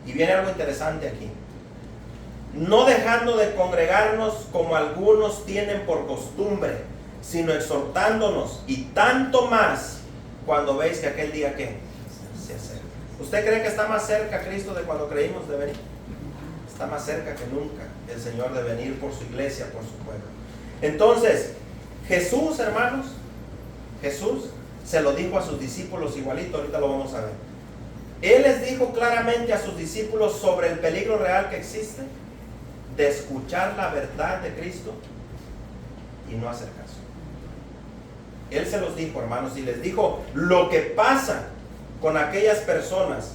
Y viene algo interesante aquí. No dejando de congregarnos como algunos tienen por costumbre, sino exhortándonos, y tanto más cuando veis que aquel día que se acerca. ¿Usted cree que está más cerca Cristo de cuando creímos de venir? Está más cerca que nunca el Señor de venir por su iglesia, por su pueblo. Entonces, Jesús, hermanos, Jesús se lo dijo a sus discípulos igualito, ahorita lo vamos a ver. Él les dijo claramente a sus discípulos sobre el peligro real que existe de escuchar la verdad de Cristo y no hacer caso. Él se los dijo, hermanos, y les dijo lo que pasa con aquellas personas,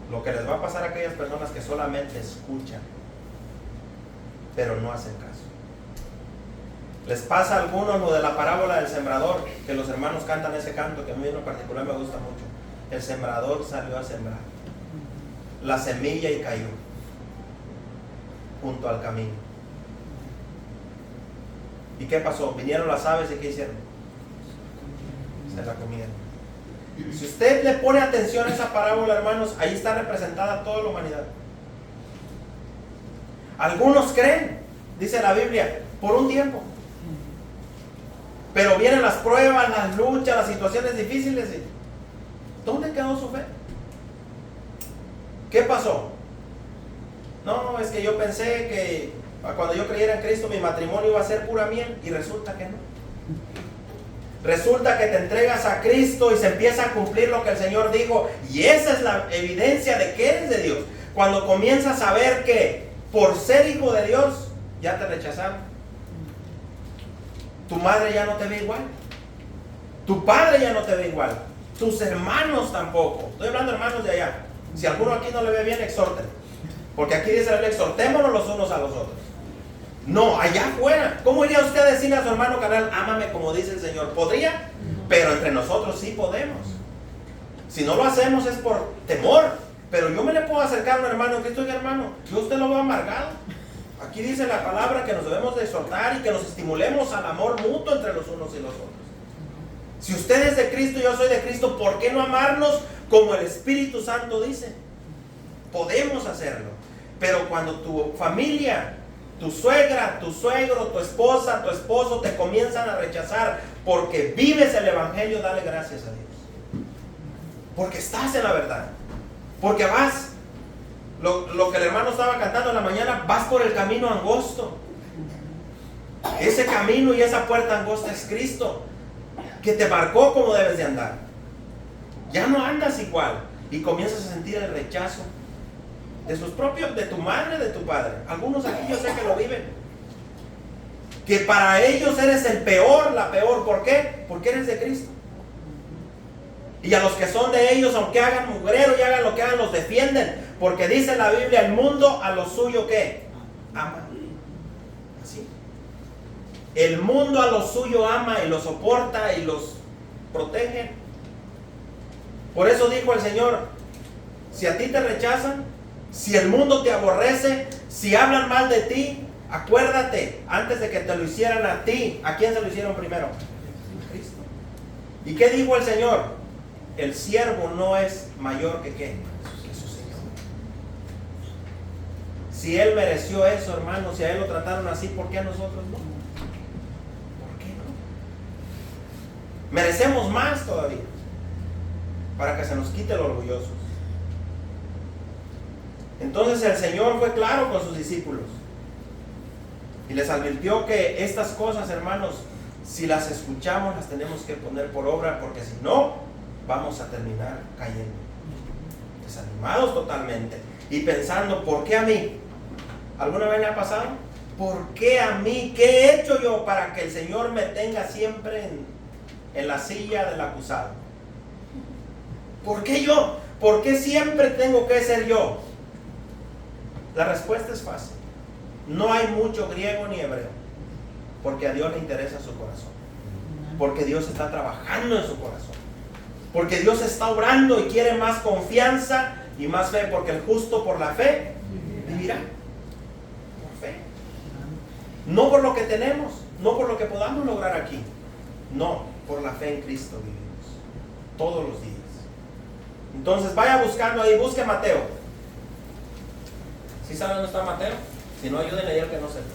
lo que les va a pasar a aquellas personas que solamente escuchan, pero no hacen caso. Les pasa a algunos lo de la parábola del sembrador, que los hermanos cantan ese canto que a mí en lo particular me gusta mucho. El sembrador salió a sembrar la semilla y cayó junto al camino. ¿Y qué pasó? Vinieron las aves y ¿qué hicieron? Se la comieron. Si usted le pone atención a esa parábola, hermanos, ahí está representada toda la humanidad. Algunos creen, dice la Biblia, por un tiempo. Pero vienen las pruebas, las luchas, las situaciones difíciles. ¿Dónde quedó su fe? ¿Qué pasó? No, es que yo pensé que cuando yo creyera en Cristo mi matrimonio iba a ser pura miel, y resulta que no. Resulta que te entregas a Cristo y se empieza a cumplir lo que el Señor dijo, y esa es la evidencia de que eres de Dios. Cuando comienzas a ver que por ser hijo de Dios ya te rechazaron. Tu madre ya no te ve igual, tu padre ya no te ve igual, tus hermanos tampoco. Estoy hablando de hermanos de allá. Si alguno aquí no le ve bien, exhorten, porque aquí dice: exhortémonos los unos a los otros. No, allá afuera. ¿Cómo iría usted a decirle a su hermano carnal: ámame como dice el Señor? ¿Podría? Pero entre nosotros sí podemos. Si no lo hacemos es por temor. Pero yo me le puedo acercar a un hermano que estoy hermano, yo usted lo veo amargado. Aquí dice la palabra que nos debemos de exhortar y que nos estimulemos al amor mutuo entre los unos y los otros. Si usted es de Cristo y yo soy de Cristo, ¿por qué no amarnos como el Espíritu Santo dice? Podemos hacerlo. Pero cuando tu familia, tu suegra, tu suegro, tu esposa, tu esposo te comienzan a rechazar porque vives el Evangelio, dale gracias a Dios. Porque estás en la verdad. Porque vas, lo que el hermano estaba cantando en la mañana, vas por el camino angosto. Ese camino y esa puerta angosta es Cristo, que te marcó cómo debes de andar. Ya no andas igual y comienzas a sentir el rechazo de sus propios, de tu madre, de tu padre. Algunos aquí yo sé que lo viven, que para ellos eres el peor, la peor. ¿Por qué? Porque eres de Cristo. Y a los que son de ellos, aunque hagan mugrero y hagan lo que hagan, los defienden, porque dice la Biblia: el mundo a lo suyo ¿qué? Ama. Así. El mundo a lo suyo ama y lo soporta y los protege. Por eso dijo el Señor: si a ti te rechazan, si el mundo te aborrece, si hablan mal de ti, acuérdate, antes de que te lo hicieran a ti, ¿a quién se lo hicieron primero? A Cristo. ¿Y qué dijo el Señor? El siervo no es mayor que ¿qué? Que su Señor. Si Él mereció eso, hermano, si a Él lo trataron así, ¿por qué a nosotros no? ¿Por qué no? Merecemos más todavía, para que se nos quite lo orgullosos. Entonces el Señor fue claro con sus discípulos y les advirtió que estas cosas, hermanos, si las escuchamos, las tenemos que poner por obra, porque si no, vamos a terminar cayendo desanimados totalmente y pensando: ¿por qué a mí? ¿Alguna vez le ha pasado? ¿Por qué a mí? ¿Qué he hecho yo para que el Señor me tenga siempre en la silla del acusado? ¿Por qué yo? ¿Por qué siempre tengo que ser yo? La respuesta es fácil. No hay mucho griego ni hebreo. Porque a Dios le interesa su corazón. Porque Dios está trabajando en su corazón. Porque Dios está obrando y quiere más confianza y más fe. Porque el justo por la fe vivirá. Por fe. No por lo que tenemos, no por lo que podamos lograr aquí. No, por la fe en Cristo vivimos. Todos los días. Entonces vaya buscando ahí, busque Mateo. ¿Sí saben dónde está Mateo? Si no, ayúdenle ahí al que no sepa.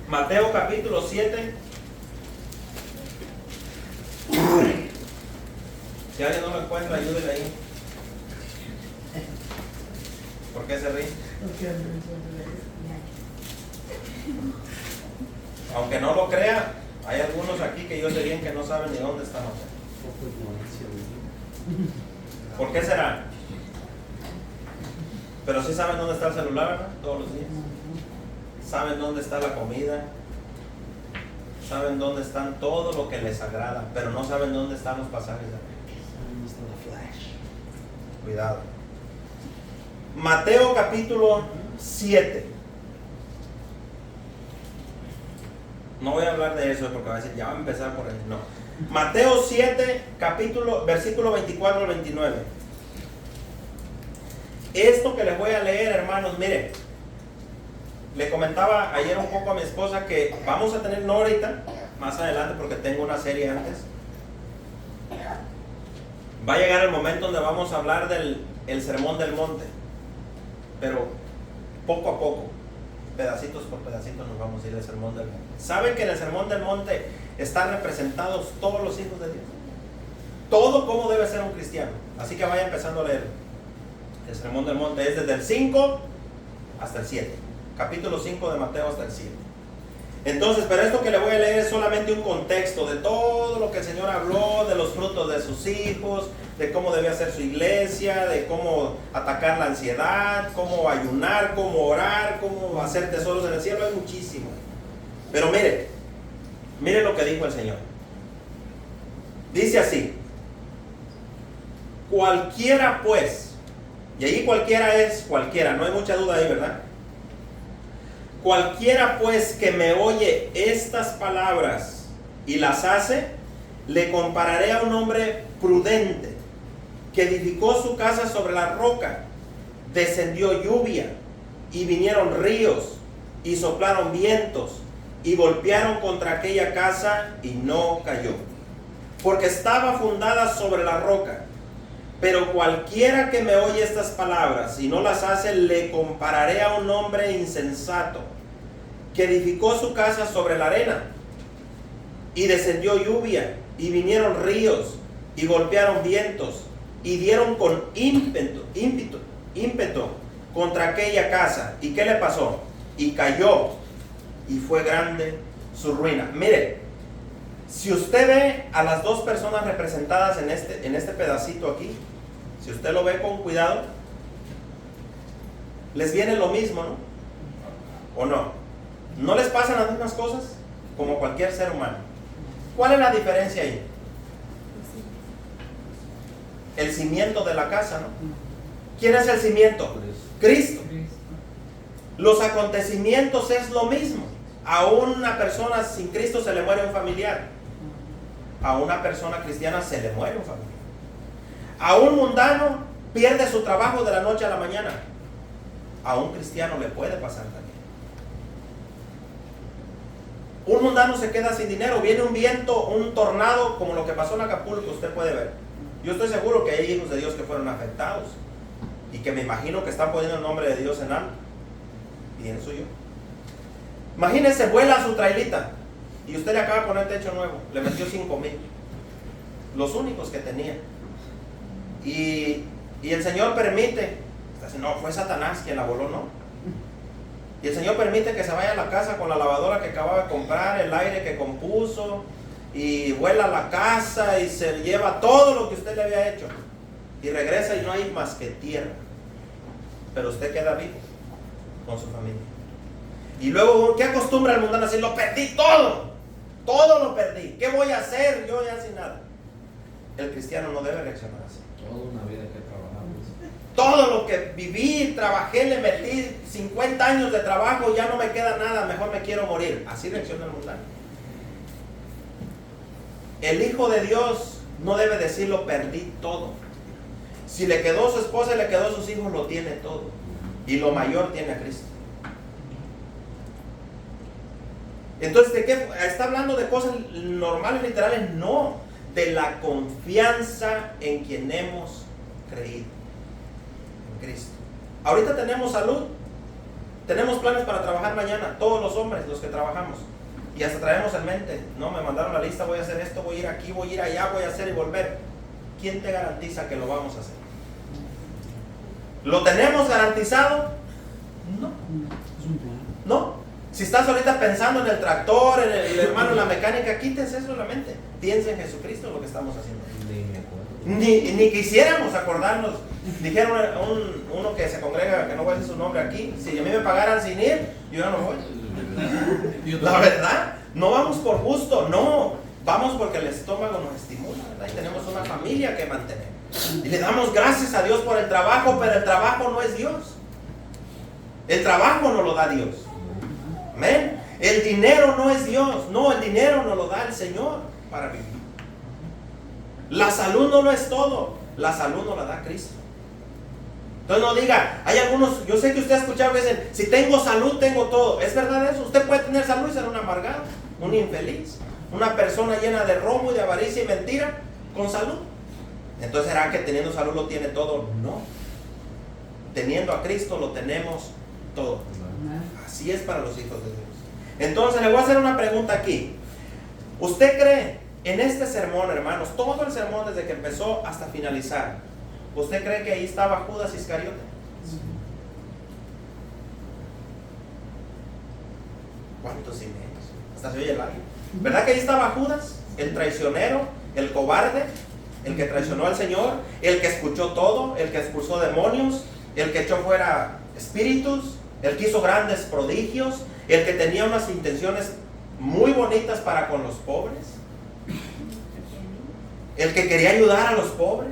Mateo capítulo 7. Si alguien no lo encuentra, ayúdenle ahí. ¿Por qué se ríe? Aunque no lo crea, hay algunos aquí que yo sé bien que no saben ni dónde está Mateo. ¿Por qué será? Pero sí saben dónde está el celular, ¿verdad? Todos los días. Saben dónde está la comida. Saben dónde están todo lo que les agrada, pero no saben dónde están los pasajes de Cuidado. Mateo capítulo 7. No voy a hablar de eso porque va a decir, ya va a empezar por ahí. No. Mateo 7, versículo 24 al 29. Esto que les voy a leer, hermanos, mire. Le comentaba ayer un poco a mi esposa que vamos a tener, no ahorita, más adelante porque tengo una serie antes. Va a llegar el momento donde vamos a hablar del sermón del monte. Pero poco a poco, pedacitos por pedacitos nos vamos a ir al sermón del monte. ¿Saben que en el sermón del monte están representados todos los hijos de Dios? Todo como debe ser un cristiano. Así que vaya empezando a leer. El sermón del monte es desde el 5 hasta el 7. Capítulo 5 de Mateo hasta el 7. Entonces, pero esto que le voy a leer es solamente un contexto de todo lo que el Señor habló, de los frutos de sus hijos, de cómo debía ser su iglesia, de cómo atacar la ansiedad, cómo ayunar, cómo orar, cómo hacer tesoros en el cielo. Hay muchísimo. Pero mire lo que dijo el Señor. Dice así: cualquiera pues, y allí cualquiera es cualquiera, no hay mucha duda ahí, ¿verdad? Cualquiera pues que me oye estas palabras y las hace, le compararé a un hombre prudente que edificó su casa sobre la roca. Descendió lluvia y vinieron ríos y soplaron vientos y golpearon contra aquella casa y no cayó, porque estaba fundada sobre la roca. Pero cualquiera que me oye estas palabras y no las hace, le compararé a un hombre insensato que edificó su casa sobre la arena. Y descendió lluvia y vinieron ríos y golpearon vientos y dieron con ímpetu contra aquella casa. ¿Y qué le pasó? Y cayó, y fue grande su ruina. Mire, si usted ve a las dos personas representadas en este pedacito aquí, si usted lo ve con cuidado, les viene lo mismo, ¿no? ¿O no? ¿No les pasan las mismas cosas? Como cualquier ser humano. ¿Cuál es la diferencia ahí? El cimiento de la casa, ¿no? ¿Quién es el cimiento? Cristo. Los acontecimientos es lo mismo. A una persona sin Cristo se le muere un familiar. A una persona cristiana se le muere un familiar. A un mundano pierde su trabajo de la noche a la mañana. A un cristiano le puede pasar también. Un mundano se queda sin dinero, viene un viento, un tornado, como lo que pasó en Acapulco, usted puede ver. Yo estoy seguro que hay hijos de Dios que fueron afectados y que me imagino que están poniendo el nombre de Dios en alto. Pienso yo. Imagínense, vuela su trailita y usted le acaba de poner techo nuevo, le metió 5,000, los únicos que tenía. Y el Señor permite, no, fue Satanás quien la voló, no. Y el Señor permite que se vaya a la casa con la lavadora que acababa de comprar, el aire que compuso, y vuela a la casa y se lleva todo lo que usted le había hecho. Y regresa y no hay más que tierra. Pero usted queda vivo con su familia. Y luego, ¿qué acostumbra el mundano a decir? Lo perdí todo. Todo lo perdí. ¿Qué voy a hacer yo ya sin nada? El cristiano no debe reaccionar así. Toda una vida que trabajamos. Todo lo que viví, trabajé, le metí 50 años de trabajo, ya no me queda nada, mejor me quiero morir. Así reacciona el mundano. El Hijo de Dios no debe decir lo perdí todo. Si le quedó su esposa y le quedó sus hijos, lo tiene todo. Y lo mayor tiene a Cristo. Entonces, ¿de qué? ¿Está hablando de cosas normales, literales? No, de la confianza en quien hemos creído, en Cristo. Ahorita tenemos salud, tenemos planes para trabajar mañana, todos los hombres, los que trabajamos, y hasta traemos en mente, no, me mandaron la lista, voy a hacer esto, voy a ir aquí, voy a ir allá, voy a hacer y volver. ¿Quién te garantiza que lo vamos a hacer? ¿Lo tenemos garantizado? No. No. Si estás ahorita pensando en el tractor, en el hermano, en la mecánica, quítese eso de la mente. Piensa en Jesucristo, lo que estamos haciendo. Ni quisiéramos acordarnos. Dijeron uno que se congrega, que no voy a decir su nombre aquí, si a mí me pagaran sin ir, yo ya no voy. La verdad, no vamos por gusto, no. Vamos porque el estómago nos estimula, ¿verdad? Y tenemos una familia que mantener. Y le damos gracias a Dios por el trabajo, pero el trabajo no es Dios. El trabajo no lo da Dios. Amén. El dinero no es Dios. No, el dinero nos lo da el Señor para vivir. La salud no lo es todo. La salud nos la da Cristo. Entonces no diga, hay algunos, yo sé que usted ha escuchado que dicen, si tengo salud, tengo todo. ¿Es verdad eso? Usted puede tener salud y ser un amargado, un infeliz, una persona llena de robo y de avaricia y mentira con salud. Entonces, ¿será que teniendo salud lo tiene todo? No. Teniendo a Cristo lo tenemos todo. Así es para los hijos de Dios. Entonces le voy a hacer una pregunta aquí. ¿Usted cree en este sermón, hermanos, todo el sermón desde que empezó hasta finalizar, usted cree que ahí estaba Judas Iscariote? ¿Cuántos y medios? Hasta se oye el aire. ¿Verdad que ahí estaba Judas? El traicionero, el cobarde, el que traicionó al Señor, el que escuchó todo, el que expulsó demonios, el que echó fuera espíritus, el que hizo grandes prodigios, el que tenía unas intenciones muy bonitas para con los pobres, el que quería ayudar a los pobres,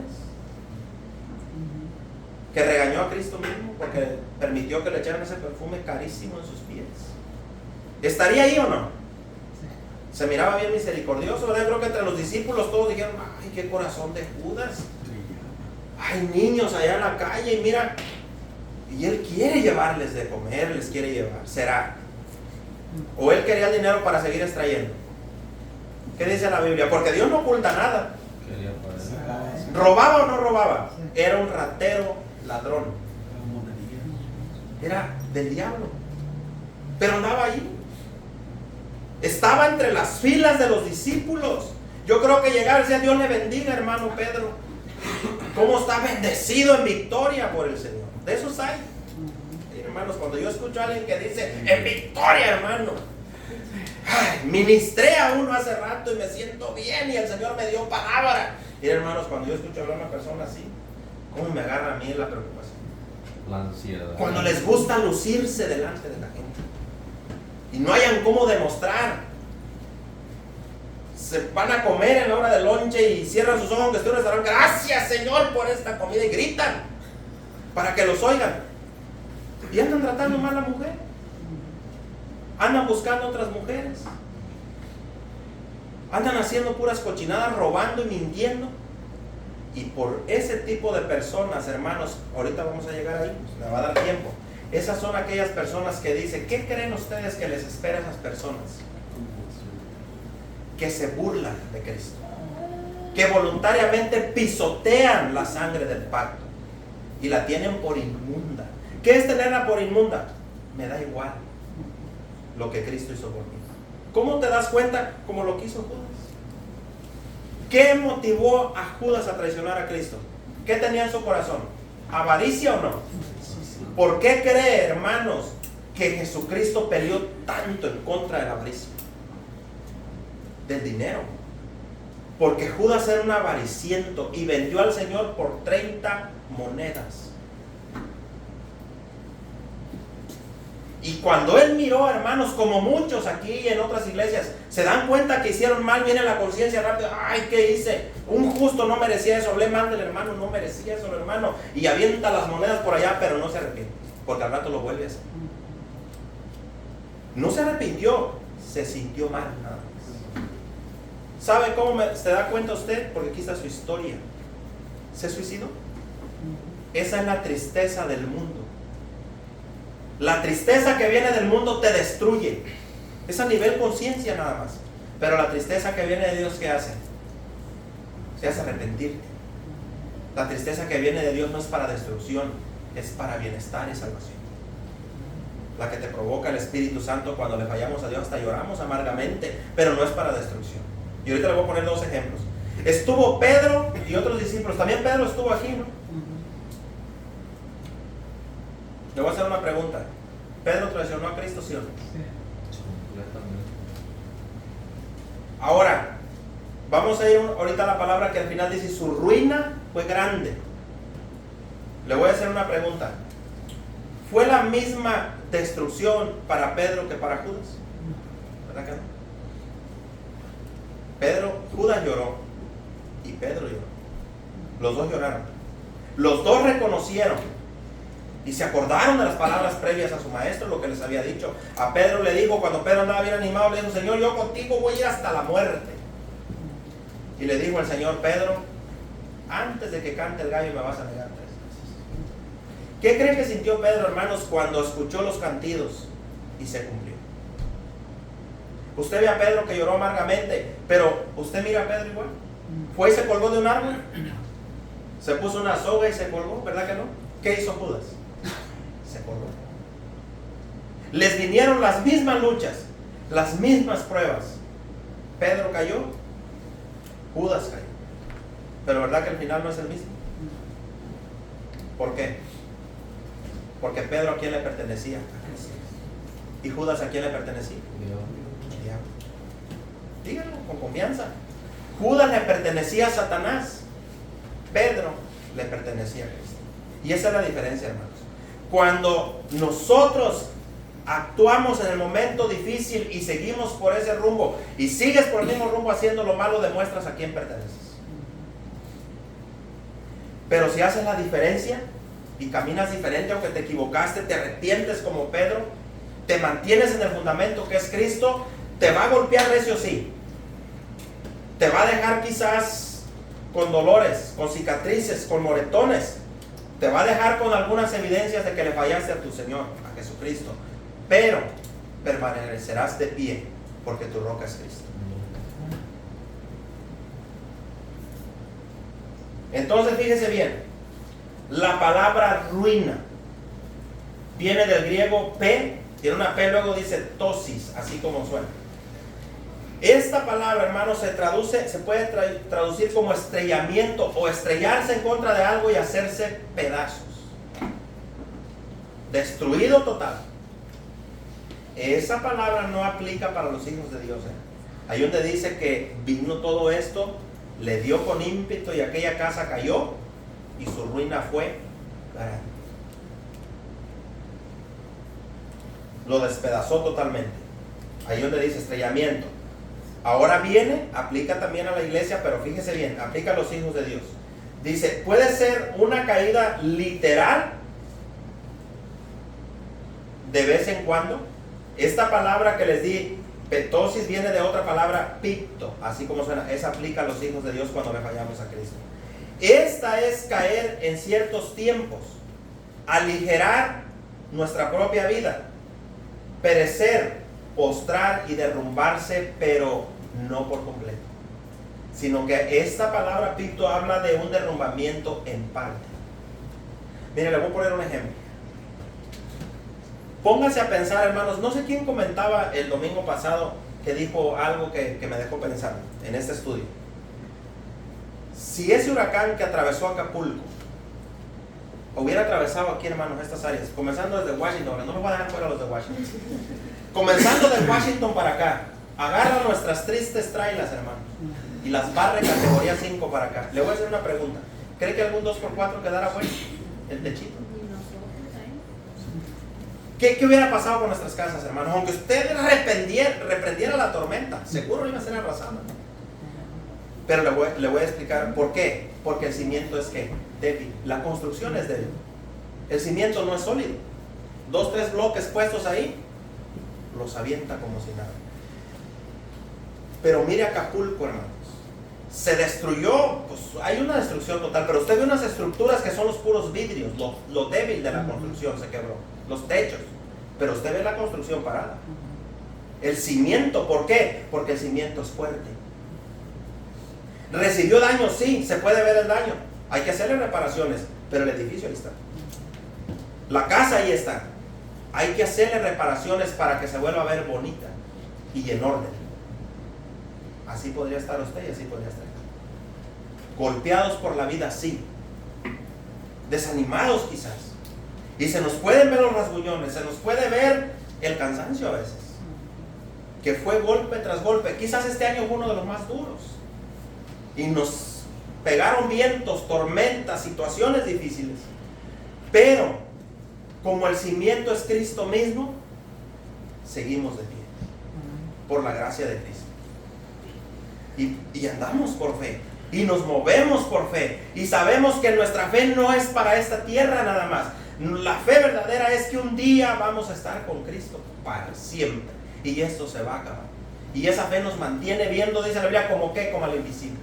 que regañó a Cristo mismo porque permitió que le echaran ese perfume carísimo en sus pies. ¿Estaría ahí o no? Se miraba bien misericordioso, ¿verdad? Creo que entre los discípulos todos dijeron, ay, qué corazón de Judas. Hay niños allá en la calle y mira, y él quiere llevarles de comer, les quiere llevar. ¿Será? ¿O él quería el dinero para seguir extrayendo? ¿Qué dice la Biblia? Porque Dios no oculta nada. ¿Robaba o no robaba? Era un ratero, ladrón. Era del diablo. Pero andaba allí. Estaba entre las filas de los discípulos. Yo creo que llegaba y decía, Dios le bendiga, hermano Pedro. ¿Cómo está bendecido en victoria por el Señor? De esos hay. Hermanos, cuando yo escucho a alguien que dice, en victoria, hermano. Ay, ministré a uno hace rato y me siento bien y el Señor me dio palabra. Y hermanos, cuando yo escucho hablar a una persona así, ¿cómo me agarra a mí la preocupación? La ansiedad. Cuando les gusta lucirse delante de la gente y no hayan cómo demostrar, se van a comer en la hora del lonche y cierran sus ojos aunque esté en un restaurante, gracias Señor por esta comida, y gritan para que los oigan, y andan tratando mal a la mujer, andan buscando otras mujeres, andan haciendo puras cochinadas, robando y mintiendo. Y por ese tipo de personas, hermanos, ahorita vamos a llegar ahí, me va a dar tiempo. Esas son aquellas personas que dicen, ¿qué creen ustedes que les espera a esas personas? Que se burlan de Cristo, que voluntariamente pisotean la sangre del pacto y la tienen por inmunda. ¿Qué es tenerla por inmunda? Me da igual lo que Cristo hizo por mí. ¿Cómo te das cuenta? Como lo que hizo Judas. ¿Qué motivó a Judas a traicionar a Cristo? ¿Qué tenía en su corazón? ¿Avaricia o no? ¿Por qué cree, hermanos, que Jesucristo peleó tanto en contra de la avaricia? Del dinero. Porque Judas era un avariciento y vendió al Señor por 30 monedas. Y cuando él miró, hermanos, como muchos aquí en otras iglesias, se dan cuenta que hicieron mal, viene la conciencia rápido. Ay, ¿qué hice? Un justo no merecía eso. Hablé mal del hermano, no merecía eso el hermano. Y avienta las monedas por allá, pero no se arrepiente, porque al rato lo vuelve a hacer. No se arrepintió, se sintió mal nada más. ¿Sabe cómo se da cuenta usted? Porque aquí está su historia. ¿Se suicidó? Esa es la tristeza del mundo. La tristeza que viene del mundo te destruye. Es a nivel conciencia nada más. Pero la tristeza que viene de Dios, ¿qué hace? Se hace arrepentirte. La tristeza que viene de Dios no es para destrucción, es para bienestar y salvación. La que te provoca el Espíritu Santo cuando le fallamos a Dios, hasta lloramos amargamente, pero no es para destrucción. Y ahorita le voy a poner dos ejemplos. Estuvo Pedro y otros discípulos. También Pedro estuvo aquí, ¿no? Le voy a hacer una pregunta. ¿Pedro traicionó a Cristo, sí o no? Sí, completamente. Ahora, vamos a ir ahorita a la palabra que al final dice, su ruina fue grande. Le voy a hacer una pregunta. ¿Fue la misma destrucción para Pedro que para Judas? ¿Verdad que no? Judas lloró y Pedro lloró. Los dos lloraron. Los dos reconocieron y se acordaron de las palabras previas a su maestro, lo que les había dicho. A Pedro le dijo, cuando Pedro andaba bien animado, le dijo, Señor, yo contigo voy a ir hasta la muerte. Y le dijo el Señor, Pedro, antes de que cante el gallo me vas a negar 3 veces. ¿Qué creen que sintió Pedro, hermanos, cuando escuchó los cantidos y se cumplió? Usted ve a Pedro que lloró amargamente, pero usted mira a Pedro igual. Fue y se colgó de un árbol, se puso una soga y se colgó, ¿verdad que no? ¿Qué hizo Judas? Se colgó. Les vinieron las mismas luchas, las mismas pruebas. Pedro cayó, Judas cayó. Pero ¿verdad que el final no es el mismo? ¿Por qué? Porque Pedro, ¿a quién le pertenecía? A Cristo. ¿Y Judas a quién le pertenecía? Diablo. Díganlo con confianza. Judas le pertenecía a Satanás, Pedro le pertenecía a Cristo. Y esa es la diferencia, hermanos. Cuando nosotros actuamos en el momento difícil y seguimos por ese rumbo y sigues por el mismo rumbo haciendo lo malo, demuestras a quién perteneces. Pero si haces la diferencia y caminas diferente, aunque te equivocaste, te arrepientes como Pedro, te mantienes en el fundamento que es Cristo, te va a golpear recio, sí. Te va a dejar quizás con dolores, con cicatrices, con moretones. Te va a dejar con algunas evidencias de que le fallaste a tu Señor, a Jesucristo. Pero permanecerás de pie porque tu roca es Cristo. Entonces fíjese bien, la palabra ruina viene del griego P, tiene una P, luego dice tosis, así como suena. Esta palabra, hermanos, se puede traducir como estrellamiento o estrellarse en contra de algo y hacerse pedazos. Destruido total. Esa palabra no aplica para los hijos de Dios. Ahí donde dice que vino todo esto, le dio con ímpetu y aquella casa cayó y su ruina fue grande. Lo despedazó totalmente. Ahí donde dice estrellamiento. Ahora viene, aplica también a la iglesia, pero fíjese bien, aplica a los hijos de Dios. Dice, puede ser una caída literal de vez en cuando. Esta palabra que les di, petosis, viene de otra palabra, picto, así como suena. Esa aplica a los hijos de Dios cuando le fallamos a Cristo. Esta es caer en ciertos tiempos, aligerar nuestra propia vida, perecer, postrar y derrumbarse, pero no por completo, sino que esta palabra picto habla de un derrumbamiento en parte. Mire, le voy a poner un ejemplo. Póngase a pensar, hermanos, no sé quién comentaba el domingo pasado que dijo algo que me dejó pensando en este estudio. Si ese huracán que atravesó Acapulco hubiera atravesado aquí, hermanos, estas áreas, comenzando desde Washington, no los voy a dejar fuera los de Washington, comenzando de Washington para acá, agarra nuestras tristes trailas, hermanos, y las barre categoría 5 para acá. Le voy a hacer una pregunta. ¿Cree que algún 2x4 quedara bueno? El techito. ¿Qué hubiera pasado con nuestras casas, hermanos? Aunque usted reprendiera la tormenta, seguro iba a ser arrasada. Pero le voy a explicar por qué. Porque el cimiento es que débil. La construcción es débil. El cimiento no es sólido. 2, 3 bloques puestos ahí, los avienta como si nada. Pero mire Acapulco, hermanos. Se destruyó, pues hay una destrucción total, pero usted ve unas estructuras que son los puros vidrios, lo débil de la construcción se quebró, los techos, pero usted ve la construcción parada. El cimiento, ¿por qué? Porque el cimiento es fuerte. ¿Recibió daño? Sí, se puede ver el daño. Hay que hacerle reparaciones, pero el edificio ahí está. La casa ahí está. Hay que hacerle reparaciones para que se vuelva a ver bonita y en orden. Así podría estar usted y así podría estar. Golpeados por la vida, sí. Desanimados quizás. Y se nos pueden ver los rasguñones, se nos puede ver el cansancio a veces. Que fue golpe tras golpe. Quizás este año fue uno de los más duros. Y nos pegaron vientos, tormentas, situaciones difíciles. Pero, como el cimiento es Cristo mismo, seguimos de pie. Por la gracia de Cristo. Y andamos por fe. Y nos movemos por fe. Y sabemos que nuestra fe no es para esta tierra nada más. La fe verdadera es que un día vamos a estar con Cristo para siempre. Y esto se va a acabar. Y esa fe nos mantiene viendo, dice la Biblia, como que, como al invisible.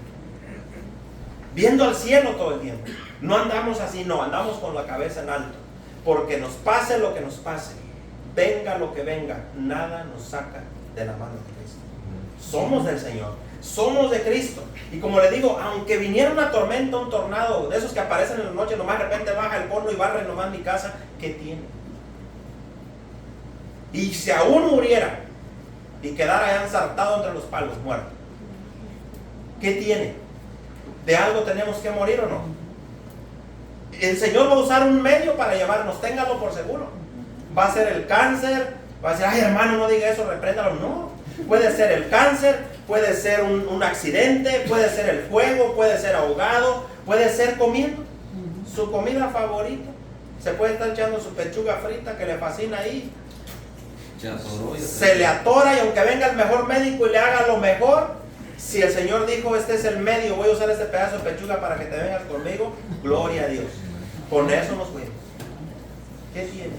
Viendo al cielo todo el tiempo. No andamos así, no, andamos con la cabeza en alto. Porque nos pase lo que nos pase, venga lo que venga, nada nos saca de la mano de Cristo. Somos del Señor, somos de Cristo. Y como le digo, aunque viniera una tormenta, un tornado, de esos que aparecen en la noche, nomás de repente baja el cono y barre nomás mi casa, ¿qué tiene? Y si aún muriera y quedara ya ensartado entre los palos, muerto, ¿qué tiene? ¿De algo tenemos que morir o no? El Señor va a usar un medio para llevarnos, téngalo por seguro. Va a ser el cáncer, va a decir, ay hermano, no diga eso, repréndalo. No, puede ser el cáncer, puede ser un accidente, puede ser el fuego, puede ser ahogado, puede ser comiendo su comida favorita. Se puede estar echando su pechuga frita que le fascina ahí. Se le atora y aunque venga el mejor médico y le haga lo mejor, si el Señor dijo, este es el medio, voy a usar este pedazo de pechuga para que te vengas conmigo, gloria a Dios. Con eso nos fuimos. ¿Qué tiene?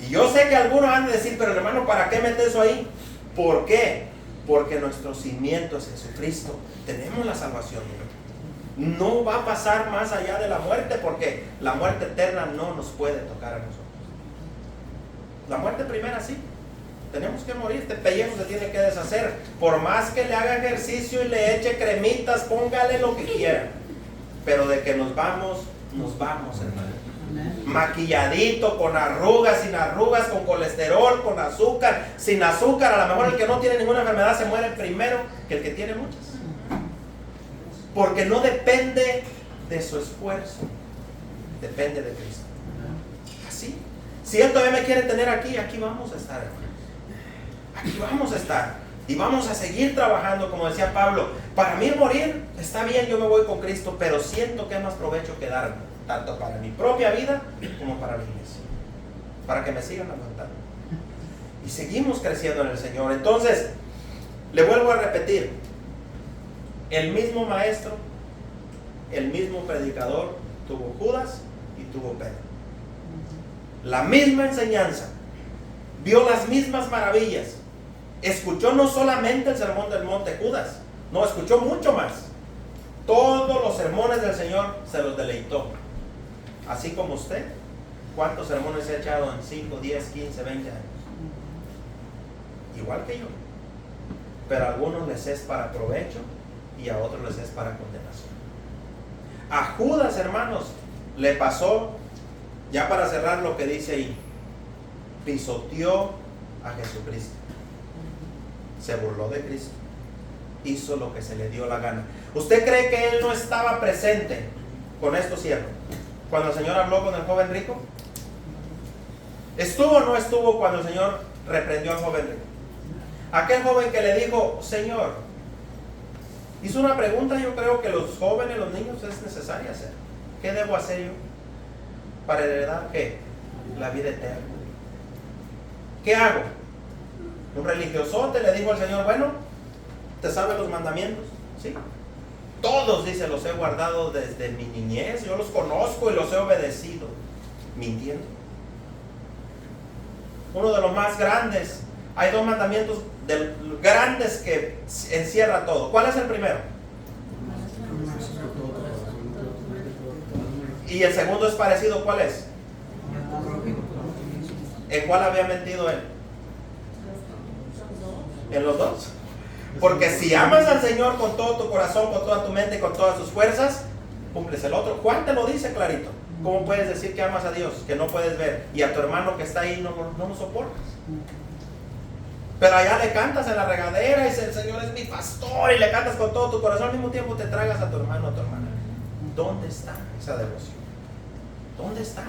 Y yo sé que algunos han de decir, pero hermano, ¿para qué meter eso ahí? ¿Por qué? Porque nuestro cimiento es Jesucristo. Tenemos la salvación. No va a pasar más allá de la muerte, porque la muerte eterna no nos puede tocar a nosotros. La muerte primera sí. Tenemos que morir, este pellejo se tiene que deshacer. Por más que le haga ejercicio y le eche cremitas, póngale lo que quiera. Pero de que nos vamos, hermano. Maquilladito, con arrugas, sin arrugas, con colesterol, con azúcar, sin azúcar. A lo mejor el que no tiene ninguna enfermedad se muere primero que el que tiene muchas. Porque no depende de su esfuerzo, depende de Cristo. Así. Si Él todavía me quiere tener aquí, aquí vamos a estar, hermano. Aquí vamos a estar y vamos a seguir trabajando, como decía Pablo. Para mí morir está bien, yo me voy con Cristo, pero siento que es más provecho quedarme, tanto para mi propia vida como para la iglesia, para que me sigan aguantando y seguimos creciendo en el Señor. Entonces, le vuelvo a repetir, el mismo maestro, el mismo predicador tuvo Judas y tuvo Pedro, la misma enseñanza, vio las mismas maravillas. Escuchó no solamente el sermón del monte Judas, no, escuchó mucho más. Todos los sermones del Señor se los deleitó. Así como usted, ¿cuántos sermones se ha echado en 5, 10, 15, 20 años? Igual que yo. Pero a algunos les es para provecho y a otros les es para condenación. A Judas, hermanos, le pasó, ya para cerrar lo que dice ahí, pisoteó a Jesucristo, se burló de Cristo, hizo lo que se le dio la gana. ¿Usted cree que él no estaba presente? Con esto cierro. Cuando el Señor habló con el joven rico, ¿estuvo o no estuvo cuando el Señor reprendió al joven rico? Aquel joven que le dijo, Señor, hizo una pregunta. Yo creo que los jóvenes, los niños, es necesaria hacer. ¿Qué debo hacer yo para heredar qué? La vida eterna. ¿qué hago? Un religiosote le dijo al Señor, bueno, ¿te sabes los mandamientos? Sí. Todos, dice, los he guardado desde mi niñez, yo los conozco y los he obedecido. Mintiendo. Uno de los más grandes, hay 2 mandamientos grandes que encierra todo. ¿Cuál es el primero? Y el segundo es parecido, ¿cuál es? ¿En cuál había mentido él? ¿En los 2? Porque si amas al Señor con todo tu corazón, con toda tu mente y con todas tus fuerzas, cumples el otro. Juan te lo dice clarito. ¿Cómo puedes decir que amas a Dios, que no puedes ver, y a tu hermano que está ahí no lo soportas? Pero allá le cantas en la regadera y dice, el Señor es mi pastor, y le cantas con todo tu corazón, al mismo tiempo te tragas a tu hermano, a tu hermana. ¿Dónde está esa devoción? ¿Dónde está?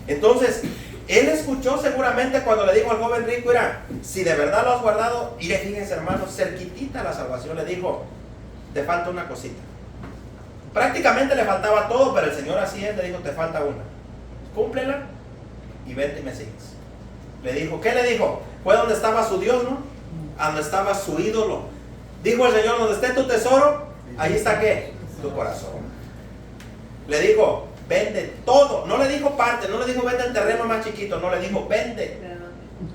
Entonces, él escuchó seguramente cuando le dijo al joven rico, mira, si de verdad lo has guardado, y fíjense hermanos, cerquitita a la salvación, le dijo, te falta una cosita. Prácticamente le faltaba todo, pero el Señor así es, le dijo, te falta una. Cúmplela y vente y me sigues. Le dijo, ¿qué le dijo? Fue donde estaba su Dios, ¿no? A donde estaba su ídolo. Dijo el Señor, donde esté tu tesoro, ahí está ¿qué? Tu corazón. Le dijo, vende todo. No le dijo parte, no le dijo vende el terreno más chiquito, no le dijo vende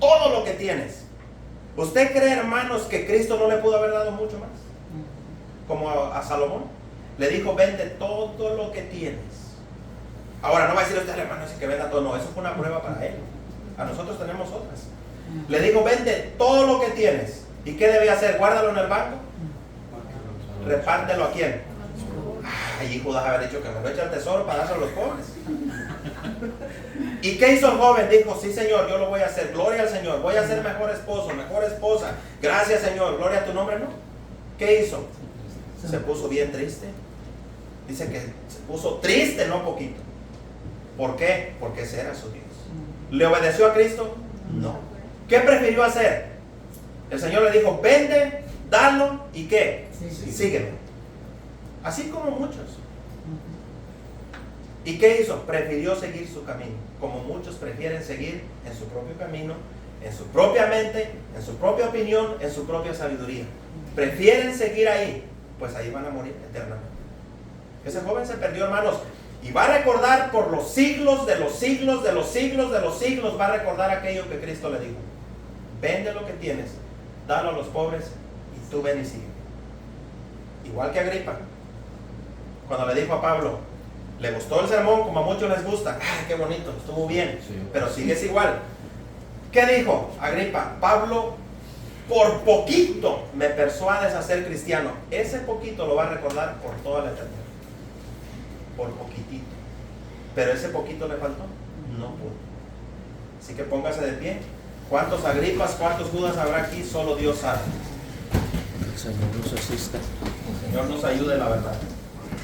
todo lo que tienes. ¿Usted cree, hermanos, que Cristo no le pudo haber dado mucho más? Como a Salomón. Le dijo, vende todo lo que tienes. Ahora, no va a decir usted al hermano que venda todo. No, eso fue una prueba para él. A nosotros tenemos otras. Le dijo, vende todo lo que tienes. ¿Y qué debía hacer? Guárdalo en el banco. Repártelo a quién. Ay, Judas haber dicho que me lo echa al tesoro para dárselo a los pobres. ¿Y qué hizo el joven? Dijo, sí Señor, yo lo voy a hacer. Gloria al Señor. Voy a ser mejor esposo, mejor esposa. Gracias Señor. Gloria a tu nombre. No. ¿Qué hizo? Se puso bien triste. Dice que se puso triste, no poquito. ¿Por qué? Porque ese era su Dios. ¿Le obedeció a Cristo? No. ¿Qué prefirió hacer? El Señor le dijo, vende, dalo y ¿qué? Sígueme. Así como muchos. ¿Y qué hizo? Prefirió seguir su camino. Como muchos prefieren seguir en su propio camino, en su propia mente, en su propia opinión, en su propia sabiduría. Prefieren seguir ahí, pues ahí van a morir eternamente. Ese joven se perdió, hermanos, y va a recordar por los siglos de los siglos de los siglos de los siglos, va a recordar aquello que Cristo le dijo. Vende lo que tienes, dalo a los pobres y tú ven y sigue. Igual que Agripa, cuando le dijo a Pablo, le gustó el sermón como a muchos les gusta. ¡Ay, qué bonito! Estuvo bien, sí, pero sigues igual. ¿Qué dijo Agripa? Pablo, por poquito me persuades a ser cristiano. Ese poquito lo va a recordar por toda la eternidad. Por poquitito. Pero ese poquito le faltó. No pudo. Así que póngase de pie. ¿Cuántos Agripas, cuántos Judas habrá aquí? Solo Dios sabe. El Señor nos asista. El Señor nos ayude, la verdad.